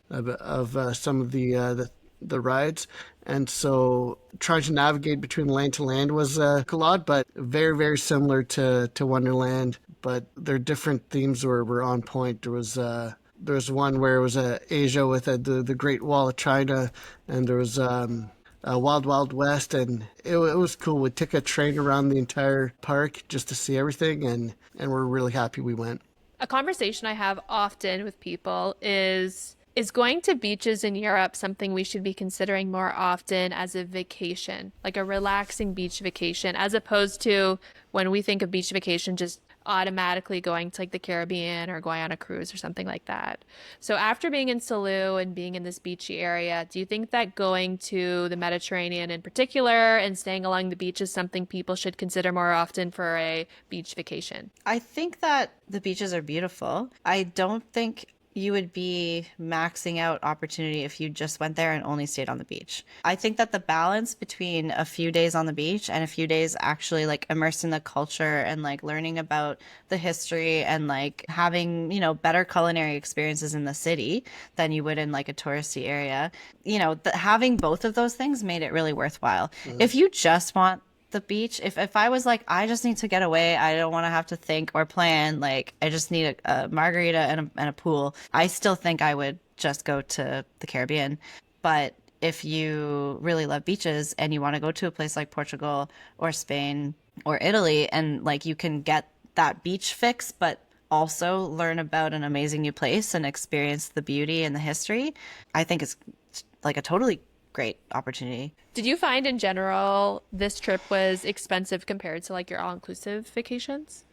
some of the rides. And so trying to navigate between land to land was a lot, but very, very similar to Wonderland. But their different themes were on point. There was one where it was Asia with the Great Wall of China, and there was Wild Wild West, and it was cool. We took a train around the entire park just to see everything, and we're really happy we went. A conversation I have often with people is going to beaches in Europe something we should be considering more often as a vacation, like a relaxing beach vacation, as opposed to when we think of beach vacation, just automatically going to like the Caribbean or going on a cruise or something like that. So after being in Salou and being in this beachy area, do you think that going to the Mediterranean in particular and staying along the beach is something people should consider more often for a beach vacation? I think that the beaches are beautiful. I don't think you would be maxing out opportunity if you just went there and only stayed on the beach. I think that the balance between a few days on the beach and a few days actually like immersed in the culture and like learning about the history and like having, better culinary experiences in the city than you would in like a touristy area, having both of those things made it really worthwhile. Mm-hmm. If you just want the beach, if I was like, I just need to get away, I don't want to have to think or plan, like I just need a margarita and a pool, I still think I would just go to the Caribbean. But if you really love beaches and you want to go to a place like Portugal or Spain or Italy, and like you can get that beach fix but also learn about an amazing new place and experience the beauty and the history, I think it's like a totally great opportunity. Did you find in general this trip was expensive compared to like your all-inclusive vacations?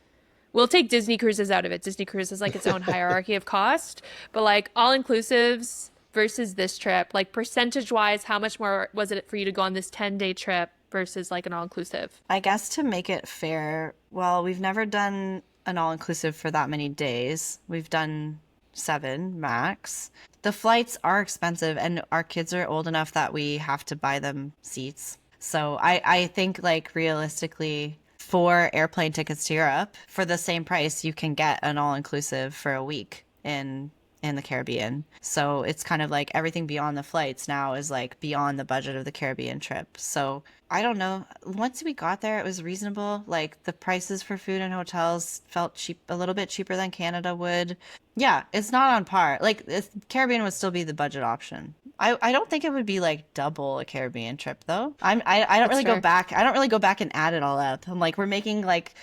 We'll take Disney cruises out of it. Disney cruise is like its own hierarchy of cost, but like all-inclusives versus this trip, like percentage-wise, how much more was it for you to go on this 10-day trip versus like an all-inclusive? I guess to make it fair, well, we've never done an all-inclusive for that many days. We've done 7 max. The flights are expensive and our kids are old enough that we have to buy them seats. So I think like realistically 4 airplane tickets to Europe for the same price, you can get an all-inclusive for a week in the Caribbean. So it's kind of like everything beyond the flights now is like beyond the budget of the Caribbean trip. So I don't know. Once we got there, it was reasonable. Like the prices for food and hotels felt cheap, a little bit cheaper than Canada would. Yeah, it's not on par. Like Caribbean would still be the budget option. I don't think it would be like double a Caribbean trip though. I don't really go back. I don't really go back and add it all up. I'm like, we're making like,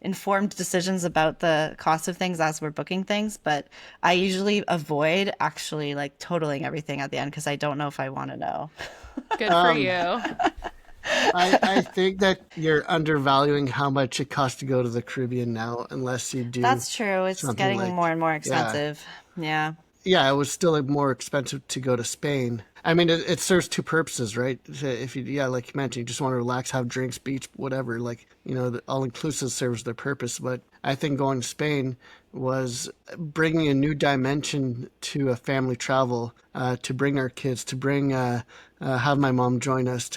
informed decisions about the cost of things as we're booking things, but I usually avoid actually like totaling everything at the end because I don't know if I want to know. Good for you. I think that you're undervaluing how much it costs to go to the Caribbean now, unless you do. That's true. It's getting like, more and more expensive. Yeah. Yeah, it was still more expensive to go to Spain. I mean, it serves 2 purposes, right? If you, like you mentioned, you just want to relax, have drinks, beach, whatever. Like, the all-inclusive serves their purpose. But I think going to Spain was bringing a new dimension to a family travel, to bring our kids, to bring, have my mom join us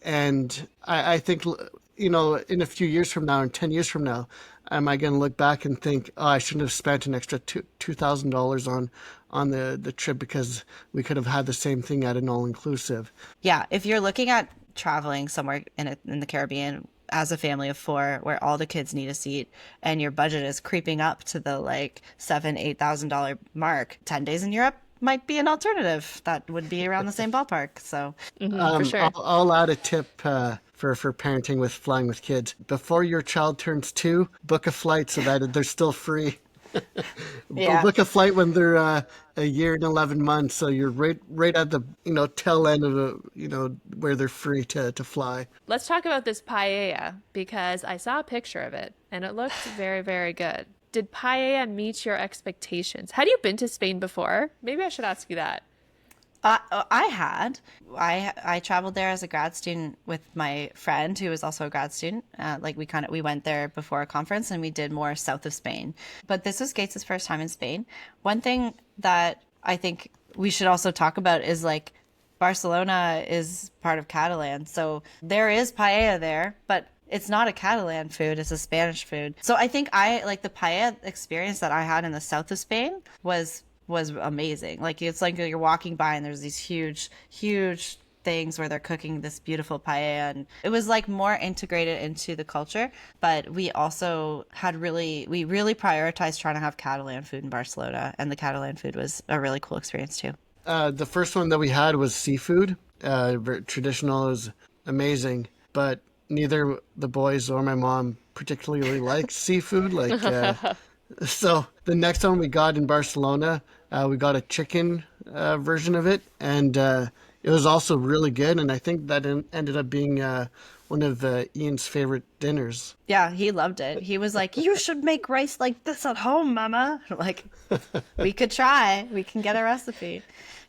and I think, in a few years from now and 10 years from now, am I going to look back and think, oh, I shouldn't have spent an extra $2,000 on the trip because we could have had the same thing at an all-inclusive. Yeah, if you're looking at traveling somewhere in the Caribbean as a family of 4 where all the kids need a seat and your budget is creeping up to the like $7,000-8,000 mark, 10 days in Europe might be an alternative that would be around the same ballpark. So for sure. I'll add a tip for parenting with flying with kids. Before your child turns 2, book a flight so that they're still free. Yeah. Book a flight when they're a year and 11 months, so you're right at the tail end of where they're free to fly. Let's talk about this paella because I saw a picture of it and it looked very, very good. Did paella meet your expectations? Had you been to Spain before? Maybe I should ask you that. I traveled there as a grad student with my friend who was also a grad student. We went there before a conference and we did more south of Spain. But this was Gates' first time in Spain. One thing that I think we should also talk about is like Barcelona is part of Catalan. So there is paella there, but it's not a Catalan food, it's a Spanish food. So I think I like the paella experience that I had in the south of Spain was amazing. Like it's like you're walking by and there's these huge things where they're cooking this beautiful paella, and it was like more integrated into the culture. But we also we really prioritized trying to have Catalan food in Barcelona, and the Catalan food was a really cool experience too. The first one that we had was seafood. Very traditional. It was amazing, but neither the boys or my mom particularly like seafood. So the next one we got in Barcelona, we got a chicken version of it, and it was also really good. And I think that ended up being one of Ian's favorite dinners. Yeah, he loved it. He was like, "You should make rice like this at home, Mama." Like, we could try. We can get a recipe.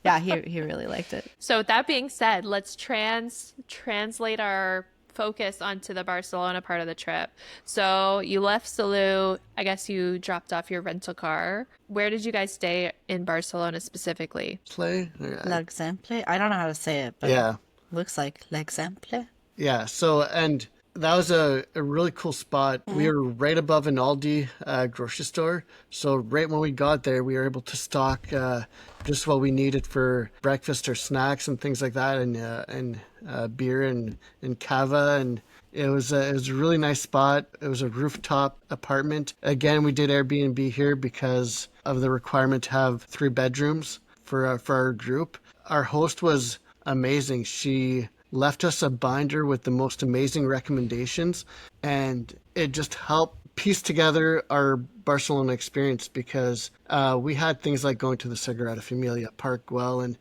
Yeah, he really liked it. So with that being said, let's translate our focus onto the Barcelona part of the trip. So you left Salou. I guess you dropped off your rental car. Where did you guys stay in Barcelona specifically? L'Exemple? I don't know how to say it, but Yeah. looks like L'Exemple. Yeah, so, and that was a really cool spot. We were right above an Aldi grocery store. So right when we got there, we were able to stock just what we needed for breakfast or snacks and things like that, and beer and cava. And it was a really nice spot. It was a rooftop apartment. Again, we did Airbnb here because of the requirement to have 3 bedrooms for our group. Our host was amazing. She left us a binder with the most amazing recommendations, and it just helped piece together our Barcelona experience, because we had things like going to the Sagrada Familia, Park Güell,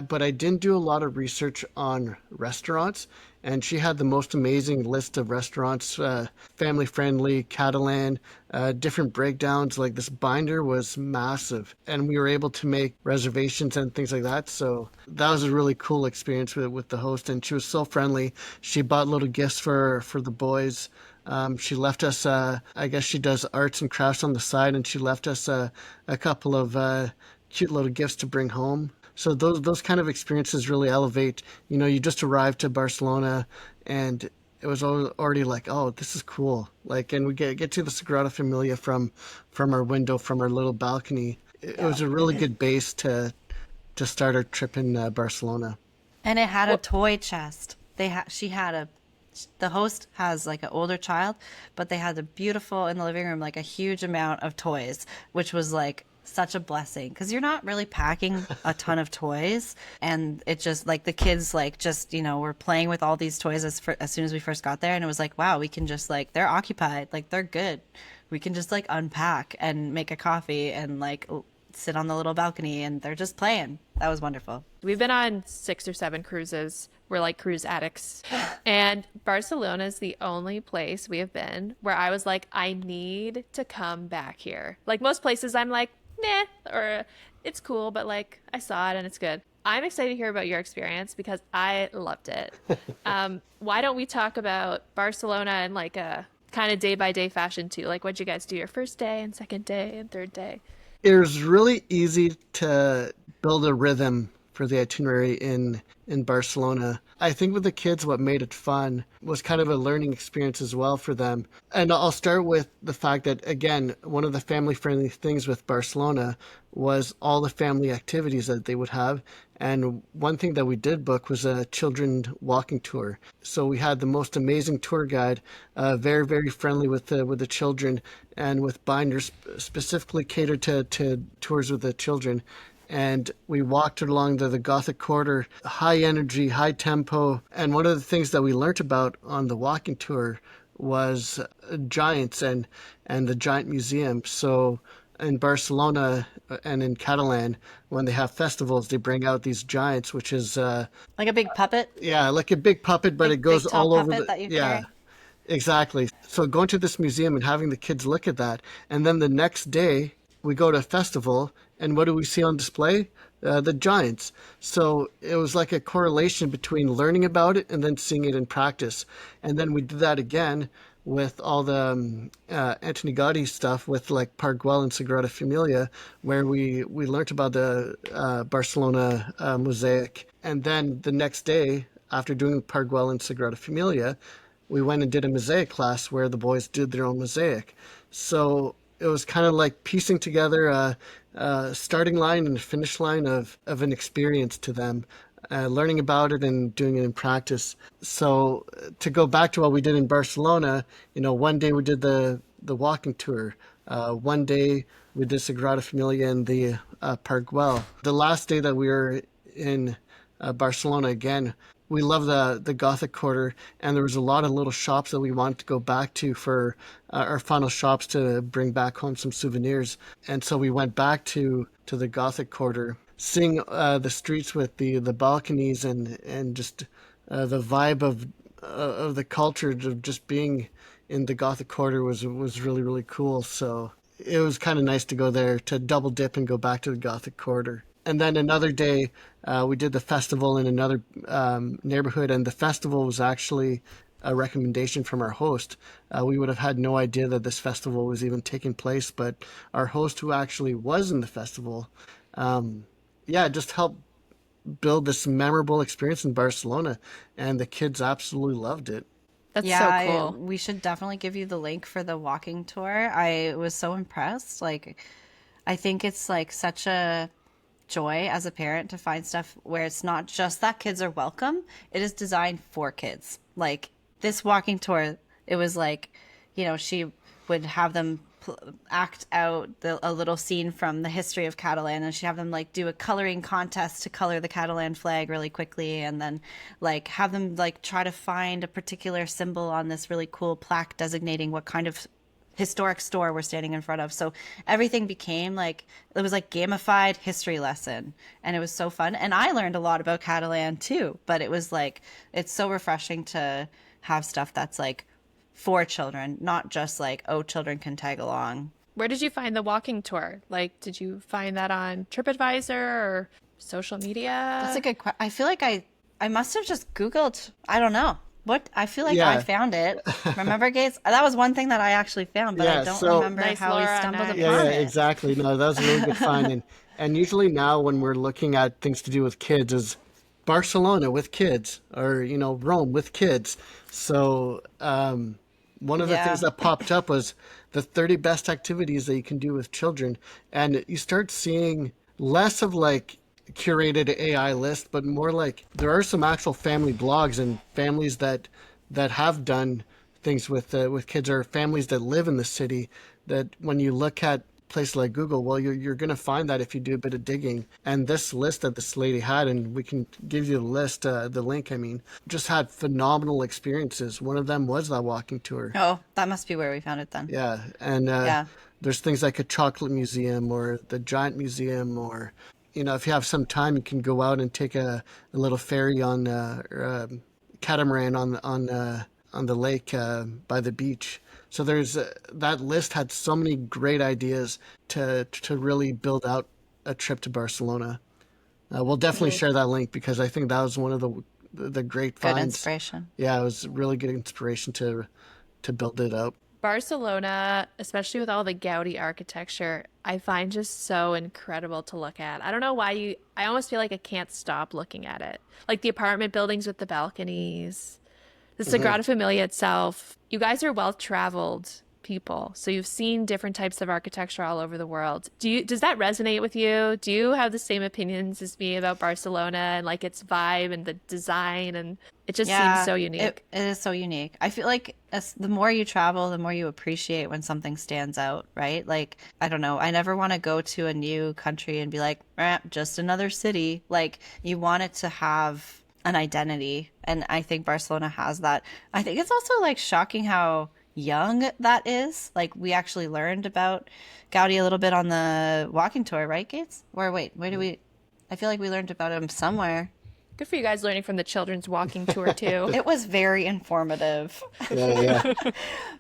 but I didn't do a lot of research on restaurants, and she had the most amazing list of restaurants, family friendly, Catalan, different breakdowns. Like, this binder was massive, and we were able to make reservations and things like that. So that was a really cool experience with the host, and she was so friendly. She bought little gifts for the boys. She left us, I guess she does arts and crafts on the side, and she left us a couple of cute little gifts to bring home. So those kind of experiences really elevate. You know, you just arrived to Barcelona, and it was already like, oh, this is cool. Like, and we get to the Sagrada Familia from our window, from our little balcony. It was a really good base to start our trip in Barcelona. And it had a toy chest. The host has like an older child, but they had in the living room, like a huge amount of toys, which was like such a blessing, because you're not really packing a ton of toys, and it just like the kids like just, you know, were playing with all these toys as soon as we first got there, and it was like, wow, we can just like, they're occupied, like they're good, we can just like unpack and make a coffee and like sit on the little balcony, and they're just playing. That was wonderful. We've been on 6 or 7 cruises. We're like cruise addicts. And Barcelona is the only place we have been where I was like, I need to come back here. Like most places I'm like, nah, or it's cool, but like I saw it and it's good. I'm excited to hear about your experience because I loved it. Why don't we talk about Barcelona in like a kind of day by day fashion too? Like, what'd you guys do your first day and second day and third day? It was really easy to build a rhythm for the itinerary in Barcelona. I think with the kids, what made it fun was kind of a learning experience as well for them. And I'll start with the fact that, again, one of the family-friendly things with Barcelona was all the family activities that they would have. And one thing that we did book was a children walking tour. So we had the most amazing tour guide, very, very friendly with the children, and with binders specifically catered to tours with the children. And we walked along the Gothic Quarter, high energy, high tempo. And one of the things that we learned about on the walking tour was giants and the giant museum. So in Barcelona and in Catalan, when they have festivals, they bring out these giants, which is like a big puppet. Yeah, like a big puppet, but it goes big tall all over puppet that you carry. Exactly. So going to this museum and having the kids look at that, and then the next day we go to a festival, and what do we see on display? The giants. So it was like a correlation between learning about it and then seeing it in practice. And then we did that again with all the Antoni Gaudí stuff with like Park Güell and Sagrada Familia, where we learned about the Barcelona mosaic. And then the next day, after doing Park Güell and Sagrada Familia, we went and did a mosaic class where the boys did their own mosaic. So it was kind of like piecing together a starting line and a finish line of an experience to them, learning about it and doing it in practice. So to go back to what we did in Barcelona, one day we did the walking tour. One day we did Sagrada Familia and the Park Güell. The last day that we were in Barcelona again, we love the Gothic Quarter, and there was a lot of little shops that we wanted to go back to for our final shops to bring back home some souvenirs. And so we went back to the Gothic Quarter, seeing the streets with the balconies and just the vibe of the culture of just being in the Gothic Quarter was really, really cool. So it was kind of nice to go there to double dip and go back to the Gothic Quarter. And then another day, we did the festival in another neighborhood, and the festival was actually a recommendation from our host. We would have had no idea that this festival was even taking place, but our host, who actually was in the festival, just helped build this memorable experience in Barcelona, and the kids absolutely loved it. That's so cool. We should definitely give you the link for the walking tour. I was so impressed. Like, I think it's like such a joy as a parent to find stuff where it's not just that kids are welcome. It is designed for kids. Like this walking tour, it was like, she would have them act out a little scene from the history of Catalan, and she'd have them like do a coloring contest to color the Catalan flag really quickly, and then like have them like try to find a particular symbol on this really cool plaque designating what kind of historic store we're standing in front of. So everything became like, it was like gamified history lesson, and it was so fun. And I learned a lot about Catalan too, but it was like, it's so refreshing to have stuff that's like for children, not just like, oh, children can tag along. Where did you find the walking tour? Like, did you find that on TripAdvisor or social media? That's a good question. I feel like I must have just Googled, I don't know. I feel like I found it. Remember, Gates? That was one thing that I actually found, but I don't remember how we stumbled upon it. Yeah, exactly. No, that was a really good find. And usually now when we're looking at things to do with kids is Barcelona with kids, or, Rome with kids. So one of the things that popped up was the 30 best activities that you can do with children. And you start seeing less of like curated AI list, but more like there are some actual family blogs and families that have done things with kids, or families that live in the city, that when you look at places like Google, well, you're going to find that if you do a bit of digging. And this list that this lady had, and we can give you the list, the link, just had phenomenal experiences. One of them was that walking tour. Oh, that must be where we found it then. Yeah. And there's things like a chocolate museum or the giant museum, or if you have some time, you can go out and take a little ferry on or a catamaran on the lake by the beach. So there's that list had so many great ideas to really build out a trip to Barcelona. We'll definitely share that link, because I think that was one of the great finds. Good inspiration. Yeah, it was really good inspiration to build it out. Barcelona, especially with all the Gaudi architecture, I find just so incredible to look at. I don't know why I almost feel like I can't stop looking at it. Like the apartment buildings with the balconies, the Sagrada Familia itself. You guys are well-traveled people, so you've seen different types of architecture all over the world. Does that resonate with you? Do you have the same opinions as me about Barcelona and like its vibe and the design? And it just seems so unique. It is so unique. I feel like the more you travel, the more you appreciate when something stands out, right? Like, I don't know, I never want to go to a new country and be like, just another city. Like, you want it to have an identity, and I think Barcelona has that. I think it's also like shocking how young that is. Like, we actually learned about Gaudi a little bit on the walking tour, right, Gates? Or wait, where do we? I feel like we learned about him somewhere. Good for you guys learning from the children's walking tour too. It was very informative. Yeah.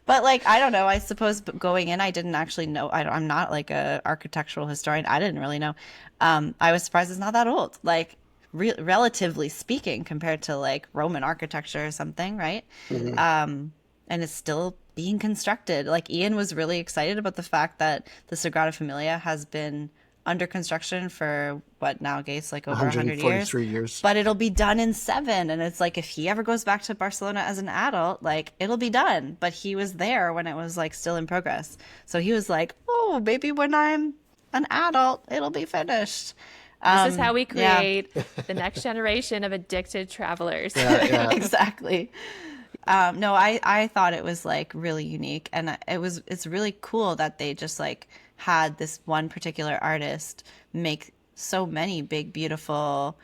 But like, I don't know, I suppose going in, I didn't actually know. I'm not like a architectural historian. I didn't really know. I was surprised it's not that old. Like, relatively speaking, compared to like Roman architecture or something, right? And it's still being constructed. Like, Ian was really excited about the fact that the Sagrada Familia has been under construction for what now, Gates, like over 100 years. 143 years. But it'll be done in 7. And it's like, if he ever goes back to Barcelona as an adult, like it'll be done. But he was there when it was like still in progress. So he was like, oh, maybe when I'm an adult, it'll be finished. This is how we create the next generation of addicted travelers. Yeah. Exactly. No, I thought it was like really unique, and it's really cool that they just like had this one particular artist make so many big, beautiful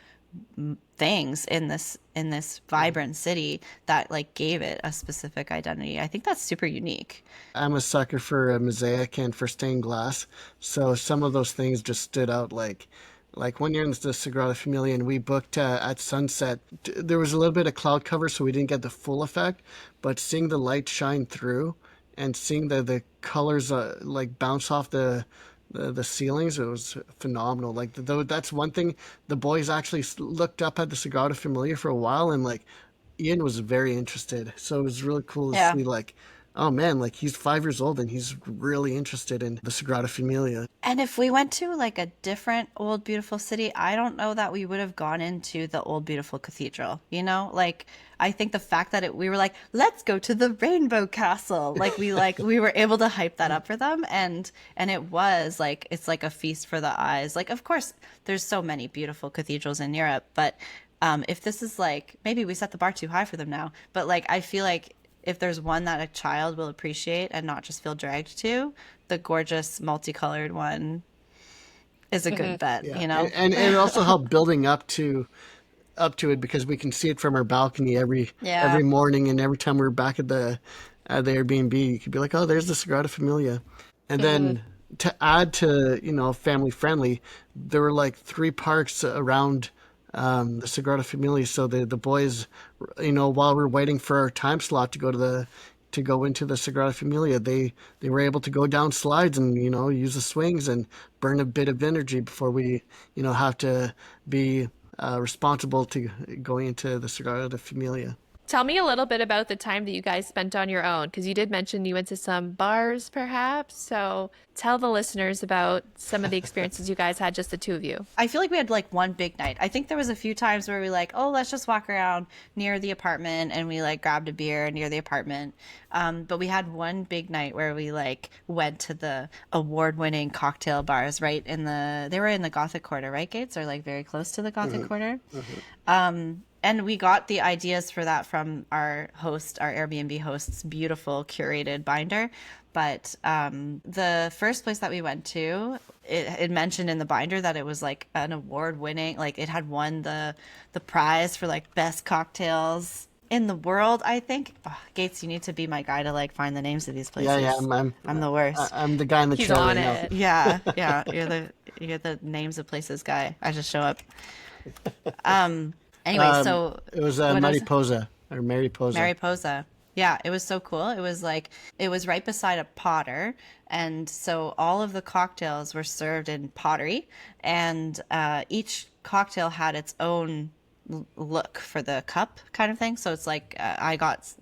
things in this vibrant city that like gave it a specific identity. I think that's super unique. I'm a sucker for a mosaic and for stained glass, so some of those things just stood out. Like when you're in the Sagrada Familia and we booked at sunset, there was a little bit of cloud cover, so we didn't get the full effect, but seeing the light shine through and seeing the colors like bounce off the ceilings, it was phenomenal. Like that's one thing. The boys actually looked up at the Sagrada Familia for a while, and like Ian was very interested. So it was really cool to see like, oh man, like he's 5 years old and he's really interested in the Sagrada Familia. And if we went to like a different old beautiful city, I don't know that we would have gone into the old beautiful cathedral. You know, like I think the fact that we were like, let's go to the Rainbow Castle, like we were able to hype that up for them, and it was like, it's like a feast for the eyes. Like, of course, there's so many beautiful cathedrals in Europe, but if this is like, maybe we set the bar too high for them now, but like I feel like if there's one that a child will appreciate and not just feel dragged to, the gorgeous multicolored one is a good bet, you know? And it also helped building up to it, because we can see it from our balcony every morning, and every time we're back at the Airbnb, you could be like, oh, there's the Sagrada Familia. And then to add to, family friendly, there were like 3 parks around the Sagrada Familia, so the boys, while we're waiting for our time slot to go into the Sagrada Familia, they were able to go down slides and use the swings and burn a bit of energy before we have to be responsible to going into the Sagrada Familia. Tell me a little bit about the time that you guys spent on your own, because you did mention you went to some bars, perhaps. So tell the listeners about some of the experiences you guys had, just the 2 of you. I feel like we had like one big night. I think there was a few times where we like, oh, let's just walk around near the apartment, and we like grabbed a beer near the apartment. But we had one big night where we like went to the award-winning cocktail bars they were in the Gothic Quarter, right, Gates? Or like very close to the Gothic Quarter. And we got the ideas for that from our Airbnb host's beautiful curated binder. But the first place that we went to, it mentioned in the binder that it was like an award-winning, like it had won the prize for like best cocktails in the world, I think. Oh, Gates, you need to be my guy to like find the names of these places. Yeah, I'm the worst. I'm the guy in the He's chair on right now. it. Yeah, you're the names of places guy. I just show up. Anyway, so it was Mariposa or Mariposa. Mariposa. Yeah, it was so cool. It was right beside a potter, and so all of the cocktails were served in pottery, and each cocktail had its own look for the cup, kind of thing. So it's like I got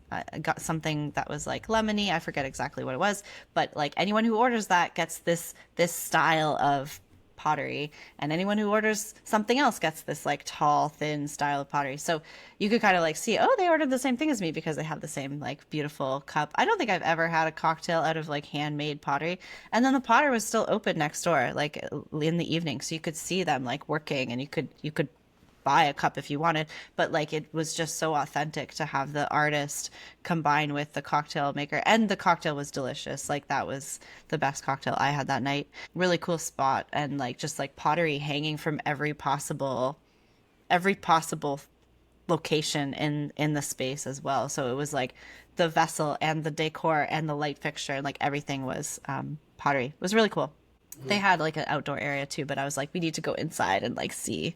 something that was like lemony. I forget exactly what it was, but like anyone who orders that gets this style of pottery, and anyone who orders something else gets this like tall, thin style of pottery. So you could kind of like see, oh, they ordered the same thing as me because they have the same like beautiful cup. I don't think I've ever had a cocktail out of like handmade pottery. And then the potter was still open next door, like in the evening, so you could see them like working, and you could buy a cup if you wanted, but like it was just so authentic to have the artist combine with the cocktail maker, and the cocktail was delicious. Like that was the best cocktail I had that night. Really cool spot, and like just like pottery hanging from every possible location in the space as well. So it was like the vessel and the decor and the light fixture, and like everything was pottery. It was really cool. They had like an outdoor area too, but I was like, we need to go inside and like see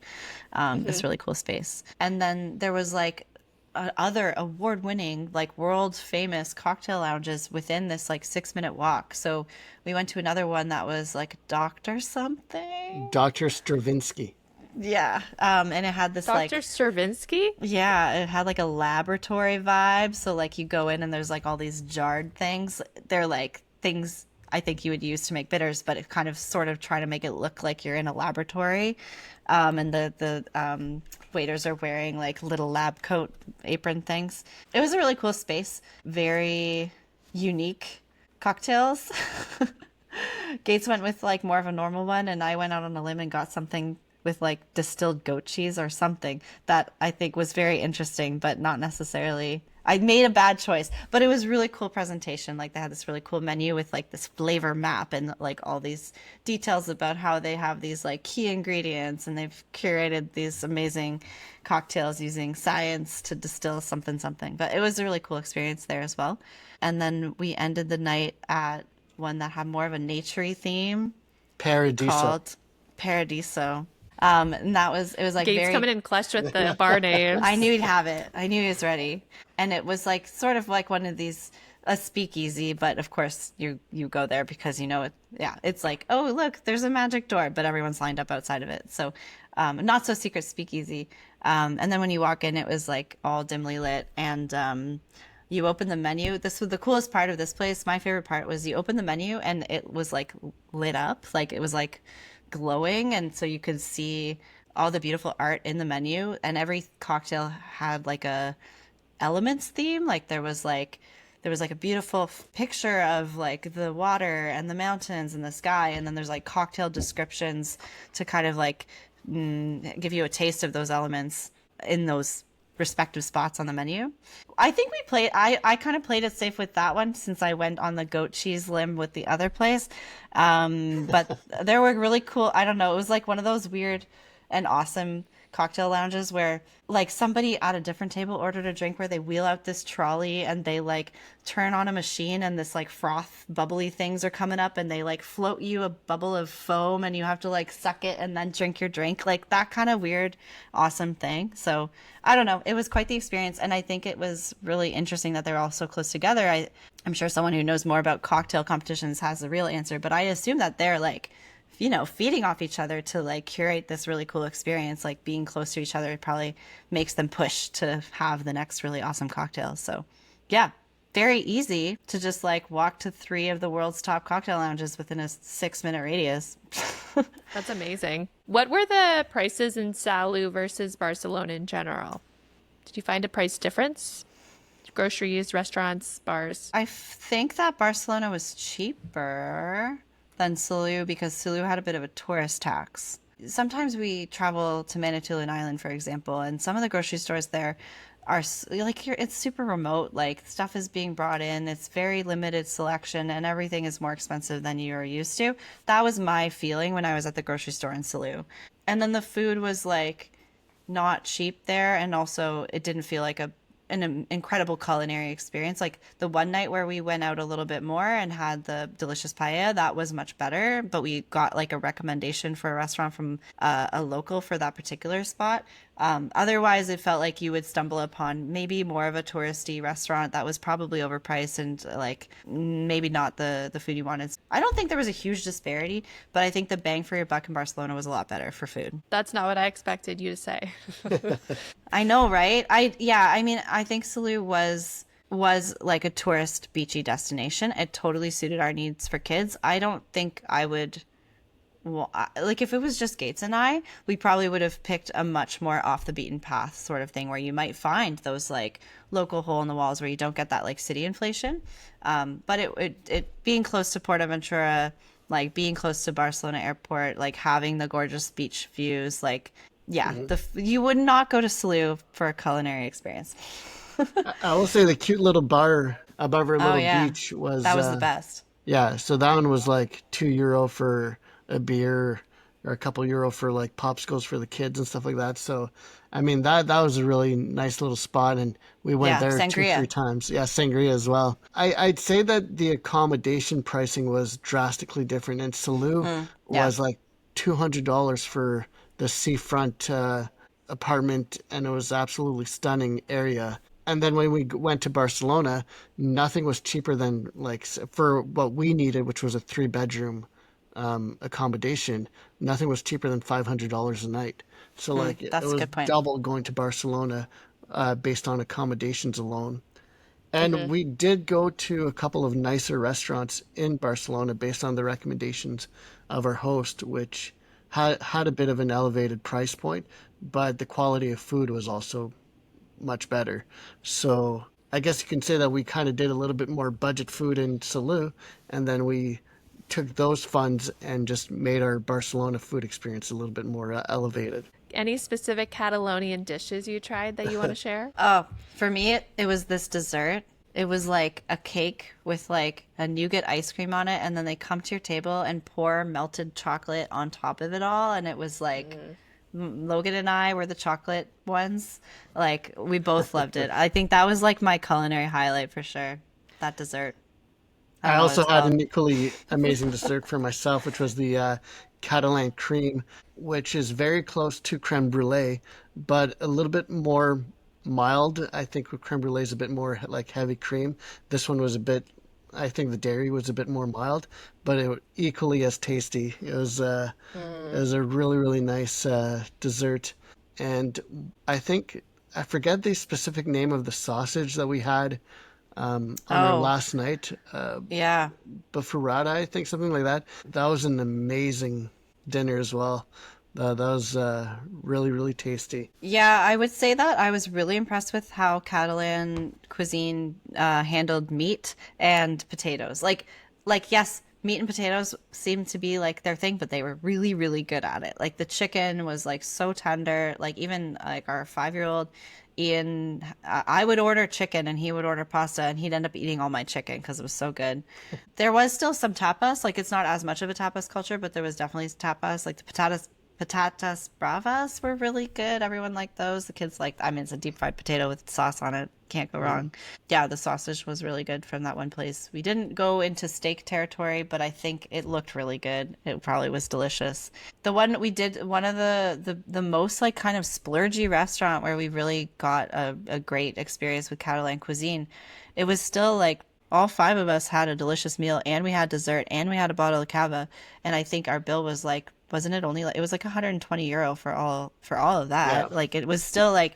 this really cool space. And then there was like other award-winning, like world famous cocktail lounges within this like 6-minute walk. So we went to another one that was like Dr. something. Dr. Stravinsky. Yeah. And it had this like Dr. Stravinsky? Yeah, it had like a laboratory vibe. So like you go in and there's like all these jarred things. They're like things I think you would use to make bitters, but it kind of sort of try to make it look like you're in a laboratory. And the waiters are wearing like little lab coat apron things. It was a really cool space. Very unique cocktails. Gates went with like more of a normal one, and I went out on a limb and got something with like distilled goat cheese or something that I think was very interesting, but not necessarily. I made a bad choice, but it was really cool presentation. Like they had this really cool menu with like this flavor map and like all these details about how they have these like key ingredients, and they've curated these amazing cocktails using science to distill something something. But it was a really cool experience there as well. And then we ended the night at one that had more of a naturey theme Paradiso. called Paradiso. And it was like Gates very coming in clutch with the bar names. I knew he'd have it. I knew he was ready. And it was like sort of like one of these a speakeasy, but of course you go there because you know it. Yeah, it's like, oh look, there's a magic door, but everyone's lined up outside of it. So not so secret speakeasy. And then when you walk in, it was like all dimly lit, and you open the menu. This was the coolest part of this place. My favorite part was you open the menu and it was like lit up, like it was like glowing, and so you could see all the beautiful art in the menu, and every cocktail had like a elements theme. Like there was like a beautiful picture of like the water and the mountains and the sky, and then there's like cocktail descriptions to kind of like give you a taste of those elements in those respective spots on the menu. I think I kind of played it safe with that one since I went on the goat cheese limb with the other place. But there were really cool, I don't know, it was like one of those weird and awesome cocktail lounges where like somebody at a different table ordered a drink where they wheel out this trolley and they like turn on a machine and this like froth bubbly things are coming up and they like float you a bubble of foam and you have to like suck it and then drink your drink, like that kind of weird awesome thing. So I don't know, it was quite the experience, and I think it was really interesting that they're all so close together. I'm sure someone who knows more about cocktail competitions has the real answer, but I assume that they're like, you know, feeding off each other to like curate this really cool experience. Like being close to each other probably makes them push to have the next really awesome cocktail. So yeah, very easy to just like walk to 3 of the world's top cocktail lounges within a 6-minute radius. That's amazing. What were the prices in Salou versus Barcelona in general? Did you find a price difference? Groceries, restaurants, bars? I think that Barcelona was cheaper than Salou because Salou had a bit of a tourist tax. Sometimes we travel to Manitoulin Island, for example, and some of the grocery stores there are like it's super remote. Like stuff is being brought in, it's very limited selection, and everything is more expensive than you're used to. That was my feeling when I was at the grocery store in Salou. And then the food was like not cheap there, and also it didn't feel like an incredible culinary experience. Like the one night where we went out a little bit more and had the delicious paella, that was much better, but we got like a recommendation for a restaurant from a local for that particular spot. Otherwise it felt like you would stumble upon maybe more of a touristy restaurant that was probably overpriced and like maybe not the food you wanted. I don't think there was a huge disparity, but I think the bang for your buck in Barcelona was a lot better for food. That's not what I expected you to say. I know, right? I think Salou was like a tourist beachy destination. It totally suited our needs for kids. I don't think I would, like if it was just Gates and I, we probably would have picked a much more off the beaten path sort of thing where you might find those like local hole in the walls where you don't get that like city inflation. But it being close to PortAventura, like being close to Barcelona airport, like having the gorgeous beach views, like yeah, you would not go to Salou for a culinary experience. I will say the cute little bar above our little beach that was the best. Yeah, so that one was like €2 for a beer or a couple euro for like popsicles for the kids and stuff like that. So, I mean, that was a really nice little spot, and we went there sangria. 2-3 times. Yeah, sangria as well. I'd say that the accommodation pricing was drastically different. In Salou was like $200 for the seafront apartment, and it was absolutely stunning area. And then when we went to Barcelona, nothing was cheaper than like for what we needed, which was a 3-bedroom accommodation. Nothing was cheaper than $500 a night. So like it was double going to Barcelona based on accommodations alone. And we did go to a couple of nicer restaurants in Barcelona based on the recommendations of our host, which had a bit of an elevated price point, but the quality of food was also much better. So I guess you can say that we kind of did a little bit more budget food in Salou, and then we took those funds and just made our Barcelona food experience a little bit more elevated. Any specific Catalonian dishes you tried that you want to share? Oh, for me, it was this dessert. It was like a cake with like a nougat ice cream on it, and then they come to your table and pour melted chocolate on top of it all, and it was like Logan and I were the chocolate ones. Like we both loved it. I think that was like my culinary highlight for sure. That dessert. I I don't know what also it's had called. an equally amazing dessert for myself, which was the Catalan cream, which is very close to creme brulee, but a little bit more mild. I think with creme brulee is a bit more like heavy cream. This one was a bit, I think the dairy was a bit more mild, but equally as tasty. It was a really, really nice dessert. And I think, I forget the specific name of the sausage that we had on our Oh, last night. yeah. Bufferata, I think, something like that. That was an amazing dinner as well. That was really, really tasty. Yeah, I would say that I was really impressed with how Catalan cuisine handled meat and potatoes. Yes, meat and potatoes seemed to be like their thing, but they were really, really good at it. Like the chicken was like so tender. Like even like our 5-year-old Ian, I would order chicken and he would order pasta, and he'd end up eating all my chicken because it was so good. There was still some tapas. Like it's not as much of a tapas culture, but there was definitely tapas. Like the patatas bravas were really good. Everyone liked those. The kids liked, I mean, it's a deep fried potato with sauce on it. Can't go wrong. Yeah, the sausage was really good from that one place. We didn't go into steak territory, but I think it looked really good. It probably was delicious. The one we did, one of the most like kind of splurgy restaurant where we really got a great experience with Catalan cuisine. It was still like all 5 of us had a delicious meal, and we had dessert, and we had a bottle of cava, and I think our bill was like, wasn't it only like, it was like 120 euro for all of Yeah, that. Like it was still like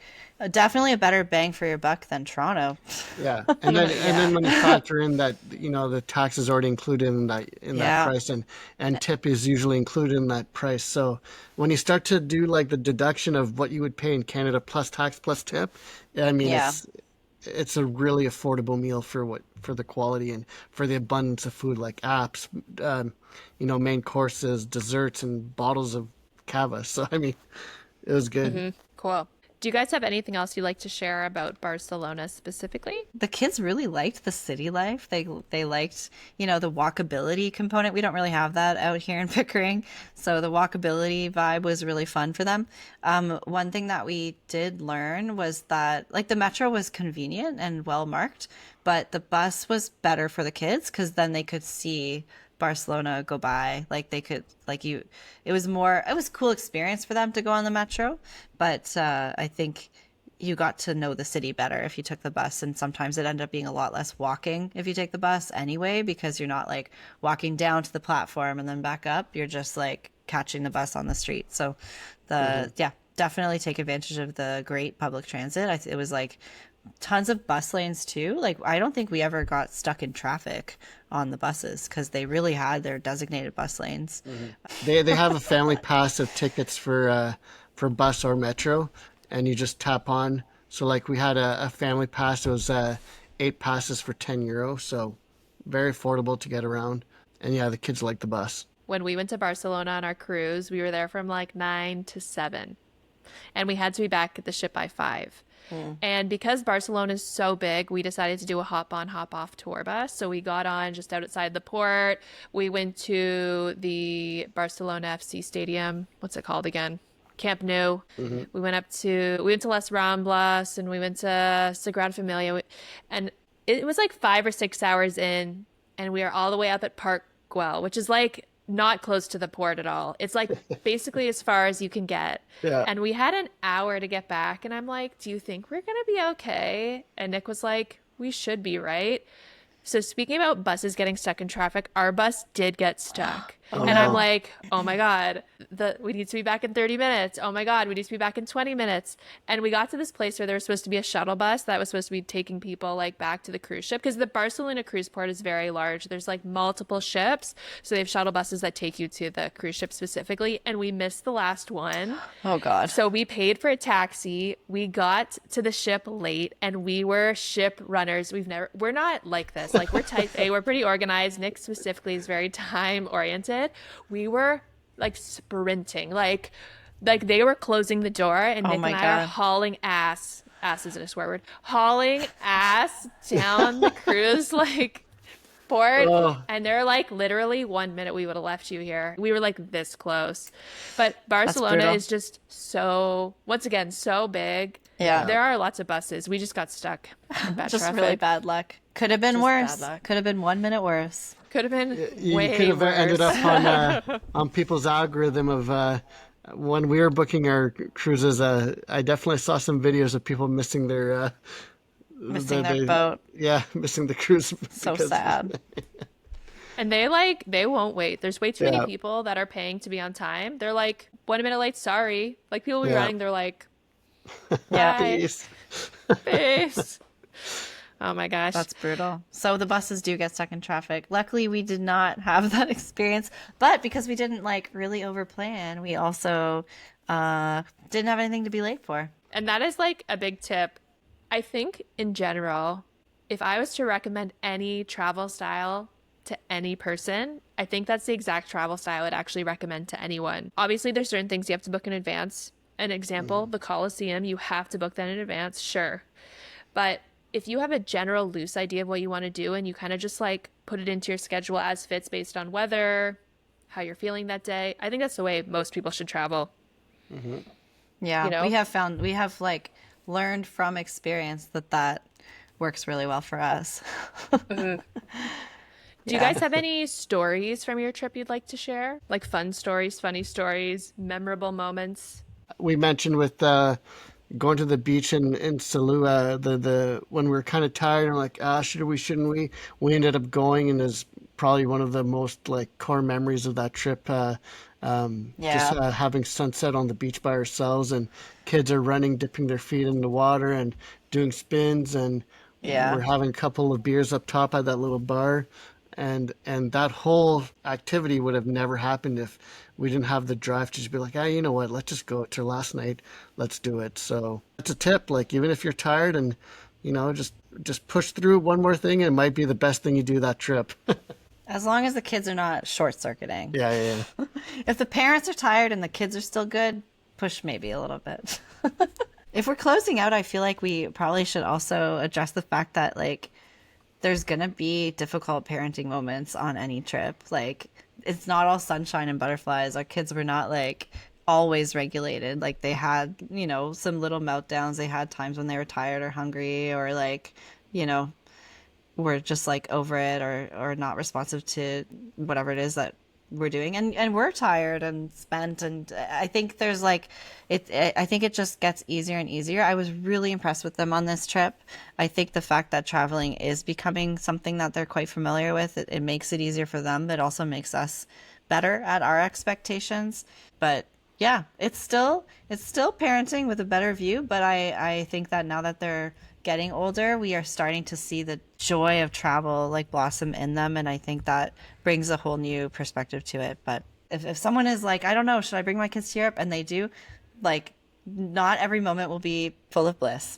definitely a better bang for your buck than Toronto. yeah. And then when you factor in that, the tax is already included in that Yeah. price, and tip is usually included in that price. So when you start to do like the deduction of what you would pay in Canada plus tax plus tip, I mean Yeah. it's a really affordable meal for the quality and for the abundance of food like apps, main courses, desserts, and bottles of cava. So I mean, it was good. Cool. Do you guys have anything else you'd like to share about Barcelona specifically? The kids really liked the city life. They liked, the walkability component. We don't really have that out here in Pickering. So the walkability vibe was really fun for them. One thing that we did learn was that like the metro was convenient and well marked, but the bus was better for the kids because then they could see Barcelona go by. Like they could, like you, it was a cool experience for them to go on the metro. But I think you got to know the city better if you took the bus. And sometimes it ended up being a lot less walking if you take the bus anyway, because you're not like walking down to the platform and then back up. You're just like catching the bus on the street. So yeah, definitely take advantage of the great public transit. It was like tons of bus lanes too. Like I don't think we ever got stuck in traffic on the buses because they really had their designated bus lanes. They have a family pass of tickets for bus or metro, and you just tap on. So like we had a family pass. It was 8 passes for 10 euro, so very affordable to get around. And yeah, the kids like the bus. When we went to Barcelona on our cruise, we were there from like 9 to 7, and we had to be back at the ship by 5. And because Barcelona is so big, we decided to do a hop on, hop off tour bus. So we got on just outside the port. We went to the Barcelona FC stadium. What's it called again? Camp Nou. We went to Las Ramblas, and we went to Sagrada Familia. And it was like 5 or 6 hours in, and we are all the way up at Park Güell, which is like not close to the port at all. It's like basically as far as you can get. Yeah. And we had an hour to get back, and I'm like, do you think we're going to be okay? And Nick was like, we should be, right? So speaking about buses getting stuck in traffic, our bus did get stuck. Oh And I'm no. like, oh my God, we need to be back in 30 minutes. Oh my God, we need to be back in 20 minutes. And we got to this place where there was supposed to be a shuttle bus that was supposed to be taking people like back to the cruise ship, because the Barcelona cruise port is very large. There's like multiple ships. So they have shuttle buses that take you to the cruise ship specifically. And we missed the last one. Oh God. So we paid for a taxi. We got to the ship late and we were ship runners. We're not like this. Like, we're type A, we're pretty organized. Nick specifically is very time oriented. We were like sprinting, like they were closing the door, and Nick and I are hauling ass isn't a swear word, hauling ass down the cruise like port. And they're like, literally 1 minute we would have left you here. We were like this close. But Barcelona is just so, once again, so big. Yeah, there are lots of buses. We just got stuck in bad just traffic. really bad luck. Could have been worse. Could have been 1 minute worse. Could have been You way could have worse. ended up on people's algorithm of when we were booking our cruises. I definitely saw some videos of people missing their boat. Yeah, missing the cruise. So sad. And they won't wait. There's way too many people that are paying to be on time. They're like, 1 minute late, sorry. Like, people will be running, they're like, Yeah. Peace. Peace. Oh my gosh. That's brutal. So the buses do get stuck in traffic. Luckily, we did not have that experience, but because we didn't like really overplan, we also didn't have anything to be late for. And that is like a big tip. I think in general, if I was to recommend any travel style to any person, I think that's the exact travel style I'd actually recommend to anyone. Obviously, there's certain things you have to book in advance. An example, the Colosseum, you have to book that in advance, sure. But if you have a general loose idea of what you want to do and you kind of just like put it into your schedule as fits based on weather, how you're feeling that day, I think that's the way most people should travel. Mm-hmm. Yeah, you know? we have like learned from experience that works really well for us. Do you guys have any stories from your trip you'd like to share? Like fun stories, funny stories, memorable moments? We mentioned with going to the beach in Salou, the when we were kind of tired and like, should we, shouldn't we? We ended up going, and is probably one of the most like core memories of that trip. Just having sunset on the beach by ourselves, and kids are running, dipping their feet in the water and doing spins, and we're having a couple of beers up top at that little bar. And that whole activity would have never happened if we didn't have the drive to just be like, you know what, let's just go to last night, let's do it. So it's a tip, like even if you're tired and just push through one more thing, and it might be the best thing you do that trip. As long as the kids are not short-circuiting. Yeah. If the parents are tired and the kids are still good, push maybe a little bit. If we're closing out, I feel like we probably should also address the fact that like there's gonna be difficult parenting moments on any trip. Like, it's not all sunshine and butterflies. Our kids were not like always regulated. Like, they had, some little meltdowns. They had times when they were tired or hungry, or like, were just like over it, or not responsive to whatever it is that we're doing, and we're tired and spent, and I think there's like I think it just gets easier and easier. I was really impressed with them on this trip. I think the fact that traveling is becoming something that they're quite familiar with, it makes it easier for them. It also makes us better at our expectations. But yeah, it's still parenting with a better view, but I think that now that they're getting older, we are starting to see the joy of travel like blossom in them, and I think that brings a whole new perspective to it. But if someone is like, I don't know, should I bring my kids to Europe, and they do, like, not every moment will be full of bliss.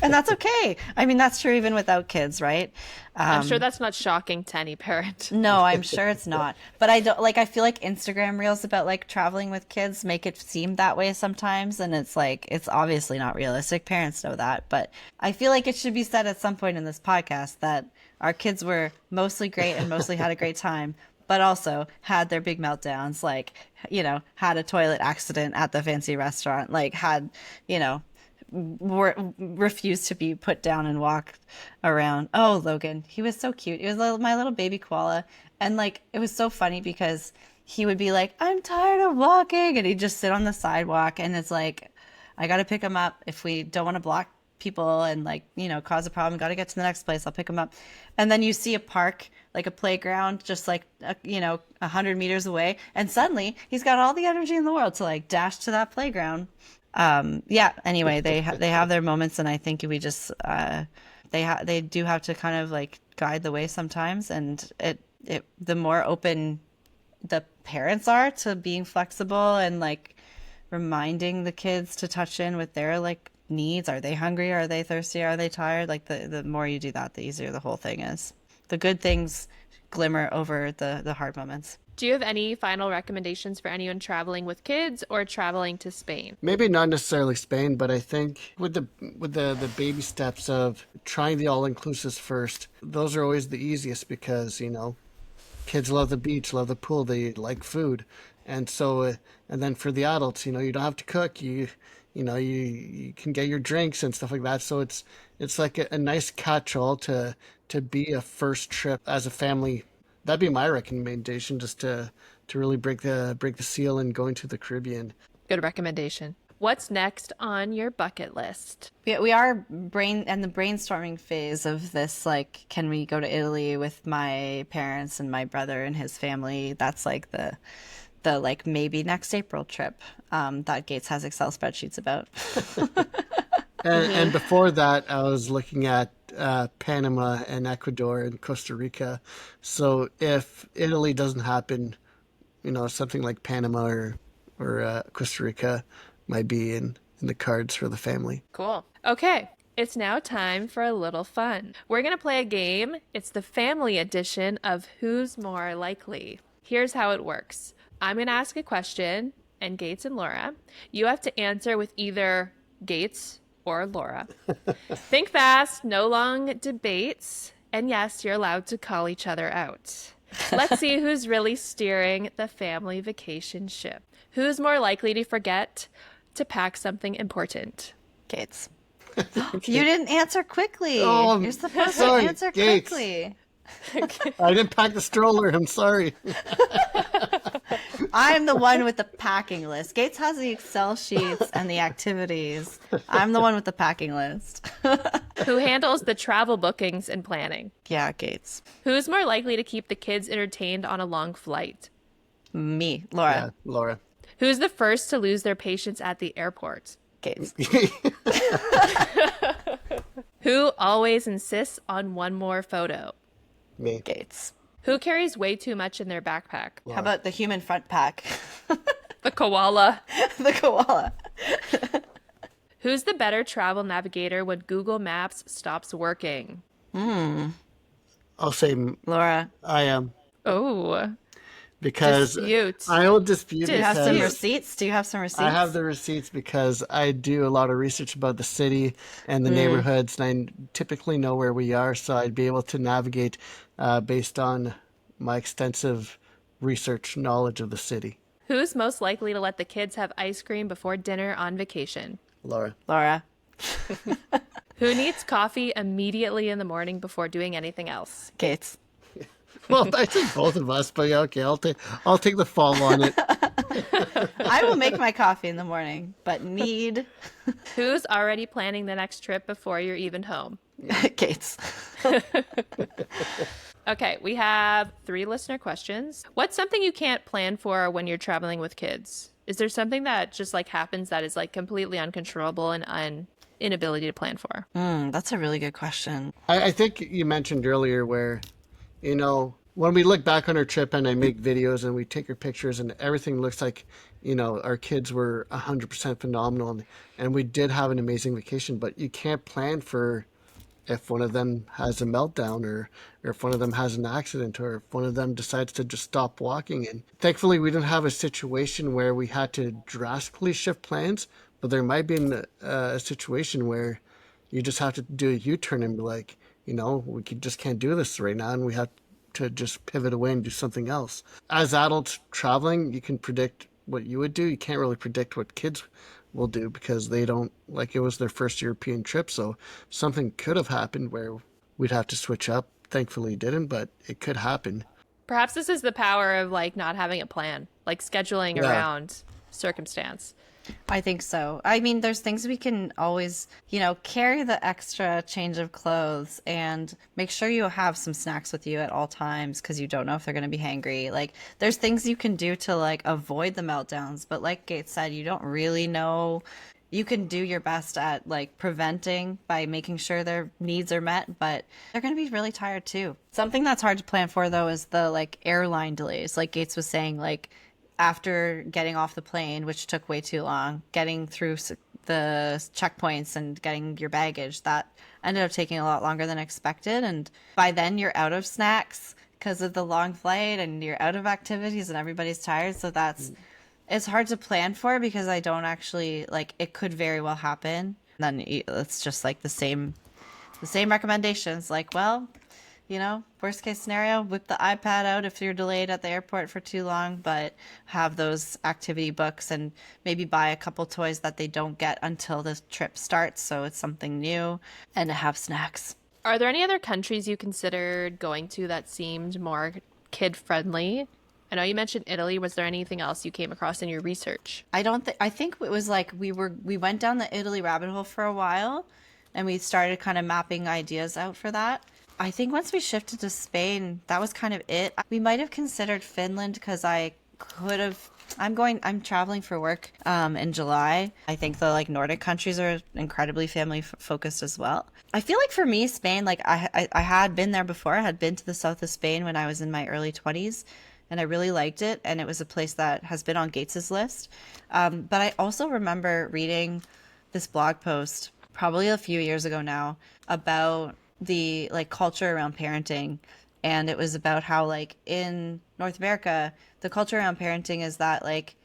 And that's okay. I mean, that's true even without kids, right? I'm sure that's not shocking to any parent. No, I'm sure it's not. But I feel like Instagram reels about like traveling with kids make it seem that way sometimes. And it's like, it's obviously not realistic. Parents know that. But I feel like it should be said at some point in this podcast that our kids were mostly great and mostly had a great time, but also had their big meltdowns, like, had a toilet accident at the fancy restaurant, like had, refused to be put down and walked around. Oh, Logan, he was so cute. He was my little baby koala. And like, it was so funny because he would be like, I'm tired of walking. And he'd just sit on the sidewalk. And it's like, I got to pick him up if we don't want to block people and like, cause a problem. Got to get to the next place. I'll pick them up. And then you see a park, like a playground, just like, 100 meters away. And suddenly he's got all the energy in the world to like dash to that playground. Anyway, they have their moments. And I think we just, they do have to kind of like guide the way sometimes. And the more open the parents are to being flexible and like reminding the kids to touch in with their like needs. Are they hungry? Are they thirsty? Are they tired? Like the more you do that, the easier the whole thing is. The good things glimmer over the hard moments. Do you have any final recommendations for anyone traveling with kids or traveling to Spain? Maybe not necessarily Spain, but I think with the baby steps of trying the all-inclusives first, those are always the easiest because, kids love the beach, love the pool, they like food. And so, and then for the adults, you don't have to cook. You can get your drinks and stuff like that. So it's like a nice catch-all to be a first trip as a family. That'd be my recommendation, just to really break the seal and going to the Caribbean. Good recommendation. What's next on your bucket list? We are in the brainstorming phase of this. Like, can we go to Italy with my parents and my brother and his family? That's like the like maybe next April trip that Gates has Excel spreadsheets about. And before that, I was looking at Panama and Ecuador and Costa Rica. So if Italy doesn't happen, something like Panama or Costa Rica might be in the cards for the family. Cool. Okay. It's now time for a little fun. We're going to play a game. It's the family edition of Who's More Likely. Here's how it works. I'm going to ask a question, and Gates and Laura, you have to answer with either Gates or Laura. Think fast, no long debates, and yes, you're allowed to call each other out. Let's see who's really steering the family vacation ship. Who's more likely to forget to pack something important? Gates. You didn't answer quickly. You're supposed to answer Gates. quickly. I didn't pack the stroller. I'm sorry. I'm the one with the packing list. Gates has the Excel sheets and the activities. I'm the one with the packing list. Who handles the travel bookings and planning? Yeah, Gates. Who's more likely to keep the kids entertained on a long flight? Me, Laura. Yeah, Laura. Who's the first to lose their patience at the airport? Gates. Who always insists on one more photo? Me. Gates. Who carries way too much in their backpack? How about the human front pack? The koala. The koala. Who's the better travel navigator when Google Maps stops working? I'll say Laura. I am. Oh. Because Dispute. I will dispute. Do you have some because receipts? Do you have some receipts? I have the receipts because I do a lot of research about the city and the neighborhoods, and I typically know where we are, so I'd be able to navigate based on my extensive research knowledge of the city. Who's most likely to let the kids have ice cream before dinner on vacation? Laura. Laura. Who needs coffee immediately in the morning before doing anything else? Gates. Well, I think both of us, but yeah, okay, I'll take the fall on it. I will make my coffee in the morning, but need Who's already planning the next trip before you're even home? Gates. Okay, we have 3 listener questions. What's something you can't plan for when you're traveling with kids? Is there something that just like happens that is like completely uncontrollable and inability to plan for? That's a really good question. I think you mentioned earlier where, when we look back on our trip and I make videos and we take our pictures and everything looks like, our kids were 100% phenomenal and we did have an amazing vacation, but you can't plan for if one of them has a meltdown or if one of them has an accident or if one of them decides to just stop walking. And thankfully we didn't have a situation where we had to drastically shift plans, but there might be a situation where you just have to do a U-turn and be like, just can't do this right now and we have to just pivot away and do something else. As adults traveling, you can predict what you would do. You can't really predict what kids will do because they don't, like, it was their first European trip, so something could have happened where we'd have to switch up. Thankfully it didn't, but it could happen. Perhaps this is the power of like not having a plan, like scheduling around circumstance. I think so. I mean, there's things we can always, carry the extra change of clothes and make sure you have some snacks with you at all times because you don't know if they're going to be hangry. Like, there's things you can do to like avoid the meltdowns, but like Gates said, you don't really know. You can do your best at like preventing by making sure their needs are met, but they're going to be really tired too. Something that's hard to plan for though is the like airline delays. Like Gates was saying, like after getting off the plane, which took way too long, getting through the checkpoints and getting your baggage, that ended up taking a lot longer than expected. And by then you're out of snacks because of the long flight and you're out of activities and everybody's tired. So it's hard to plan for because I don't actually like it could very well happen. Then it's just like the same recommendations. Like, well, worst case scenario, whip the iPad out if you're delayed at the airport for too long, but have those activity books and maybe buy a couple toys that they don't get until the trip starts. So it's something new, and to have snacks. Are there any other countries you considered going to that seemed more kid friendly? I know you mentioned Italy. Was there anything else you came across in your research? I think it was like we went down the Italy rabbit hole for a while, and we started kind of mapping ideas out for that. I think once we shifted to Spain, that was kind of it. We might have considered Finland because I'm traveling for work in July. I think the like Nordic countries are incredibly family focused as well. I feel like for me, Spain, like I had been there before. I had been to the south of Spain when I was in my early 20s. And I really liked it. And it was a place that has been on Gates's list. But I also remember reading this blog post probably a few years ago now about the like culture around parenting. And it was about how like in North America, the culture around parenting is that like,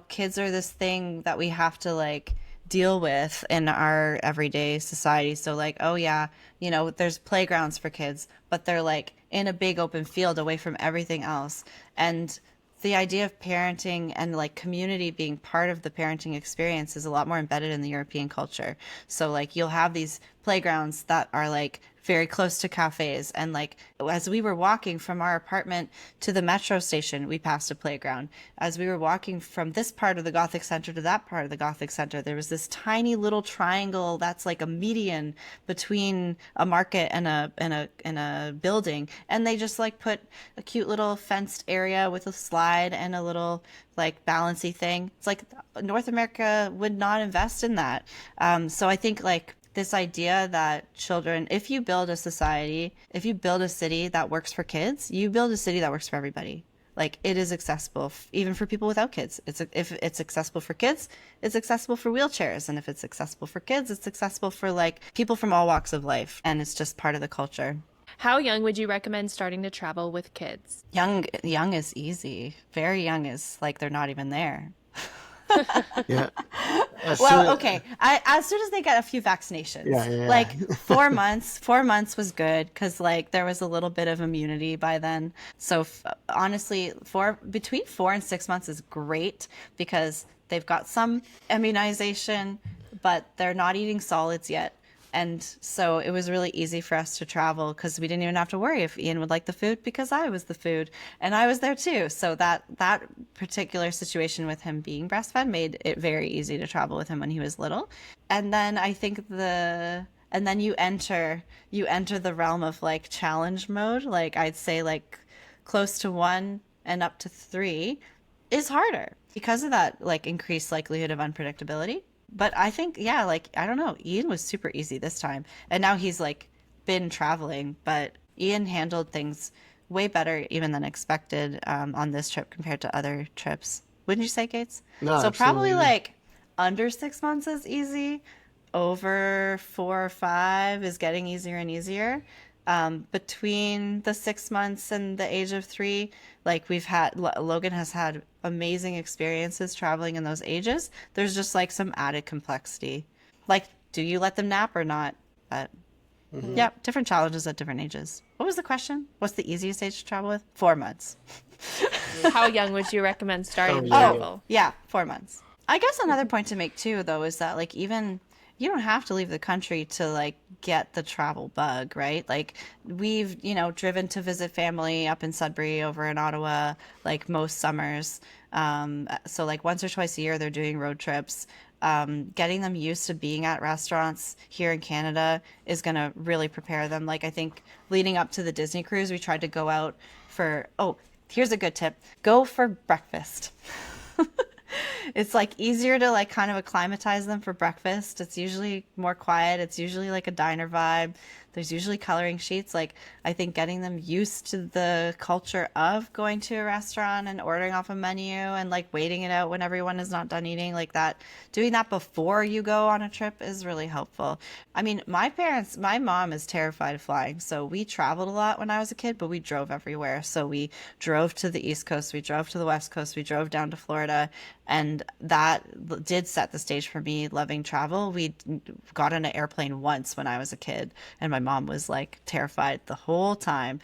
kids are this thing that we have to like deal with in our everyday society. So like, oh yeah, there's playgrounds for kids, but they're like in a big open field away from everything else. And the idea of parenting and like community being part of the parenting experience is a lot more embedded in the European culture. So like you'll have these playgrounds that are like very close to cafes, and like as we were walking from our apartment to the metro station, we passed a playground. As we were walking from this part of the Gothic Center to that part of the Gothic Center, there was this tiny little triangle that's like a median between a market and a building, and they just like put a cute little fenced area with a slide and a little like balancy thing. It's like North America would not invest in that. So I think like this idea that children, if you build a society, if you build a city that works for kids, you build a city that works for everybody. Like it is accessible even for people without kids. If it's accessible for kids, it's accessible for wheelchairs. And if it's accessible for kids, it's accessible for like people from all walks of life. And it's just part of the culture. How young would you recommend starting to travel with kids? Young is easy. Very young is like they're not even there. Yeah. Okay. As soon as they get a few vaccinations, yeah. like 4 months. 4 months was good because like there was a little bit of immunity by then. So honestly, between 4 and 6 months is great because they've got some immunization, but they're not eating solids yet. And so it was really easy for us to travel because we didn't even have to worry if Ian would like the food because I was the food and I was there too. So that particular situation with him being breastfed made it very easy to travel with him when he was little. And then I think and then you enter the realm of like challenge mode. Like I'd say like close to 1 and up to 3 is harder because of that like increased likelihood of unpredictability. But I think, yeah, like, I don't know, Ian was super easy this time. And now he's like been traveling, but Ian handled things way better even than expected on this trip compared to other trips. Wouldn't you say, Gates? No, so absolutely. Probably like under 6 months is easy. Over 4 or 5 is getting easier and easier. Between the 6 months and the age of 3, like Logan has had amazing experiences traveling in those ages. There's just like some added complexity. Like, do you let them nap or not? But yeah, different challenges at different ages. What was the question? What's the easiest age to travel with? 4 months. How young would you recommend starting to Oh, travel? Yeah, 4 months. I guess another point to make too, though, is that like even you don't have to leave the country to like get the travel bug, right? Like we've, driven to visit family up in Sudbury over in Ottawa, like most summers. So like once or twice a year, they're doing road trips. Getting them used to being at restaurants here in Canada is going to really prepare them. Like I think leading up to the Disney cruise, we tried to go out for, oh, here's a good tip. Go for breakfast. It's like easier to like kind of acclimatize them for breakfast. It's usually more quiet. It's usually like a diner vibe. There's usually coloring sheets. Like I think getting them used to the culture of going to a restaurant and ordering off a menu and like waiting it out when everyone is not done eating, like that, doing that before you go on a trip is really helpful. I mean, my mom is terrified of flying. So we traveled a lot when I was a kid, but we drove everywhere. So we drove to the East Coast, we drove to the West Coast, we drove down to Florida. And that did set the stage for me loving travel. We got on an airplane once when I was a kid, and my mom was like terrified the whole time.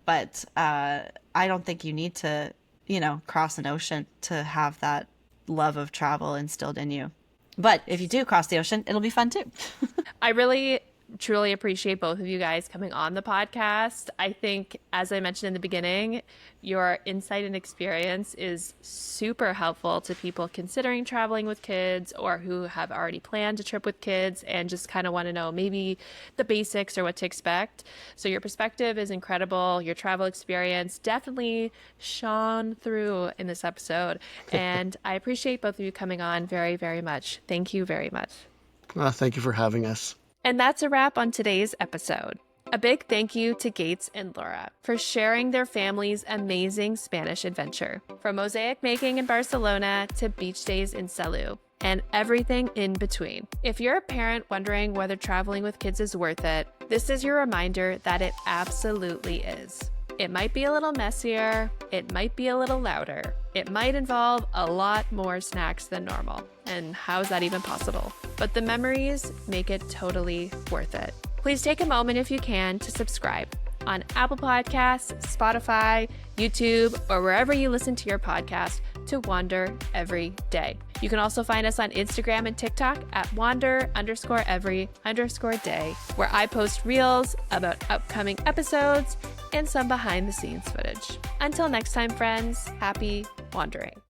But I don't think you need to, cross an ocean to have that love of travel instilled in you. But if you do cross the ocean, it'll be fun too. I really truly appreciate both of you guys coming on the podcast. I think, as I mentioned in the beginning, your insight and experience is super helpful to people considering traveling with kids or who have already planned a trip with kids and just kind of want to know maybe the basics or what to expect. So your perspective is incredible. Your travel experience definitely shone through in this episode. And I appreciate both of you coming on very, very much. Thank you very much. Thank you for having us. And that's a wrap on today's episode. A big thank you to Gates and Laura for sharing their family's amazing Spanish adventure, from mosaic making in Barcelona to beach days in Salou, and everything in between. If you're a parent wondering whether traveling with kids is worth it, this is your reminder that it absolutely is. It might be a little messier, it might be a little louder, it might involve a lot more snacks than normal. And how is that even possible? But the memories make it totally worth it. Please take a moment if you can to subscribe on Apple Podcasts, Spotify, YouTube, or wherever you listen to your podcast to Wander Every Day. You can also find us on Instagram and TikTok at wander_every_day, where I post reels about upcoming episodes and some behind the scenes footage. Until next time, friends, happy wandering.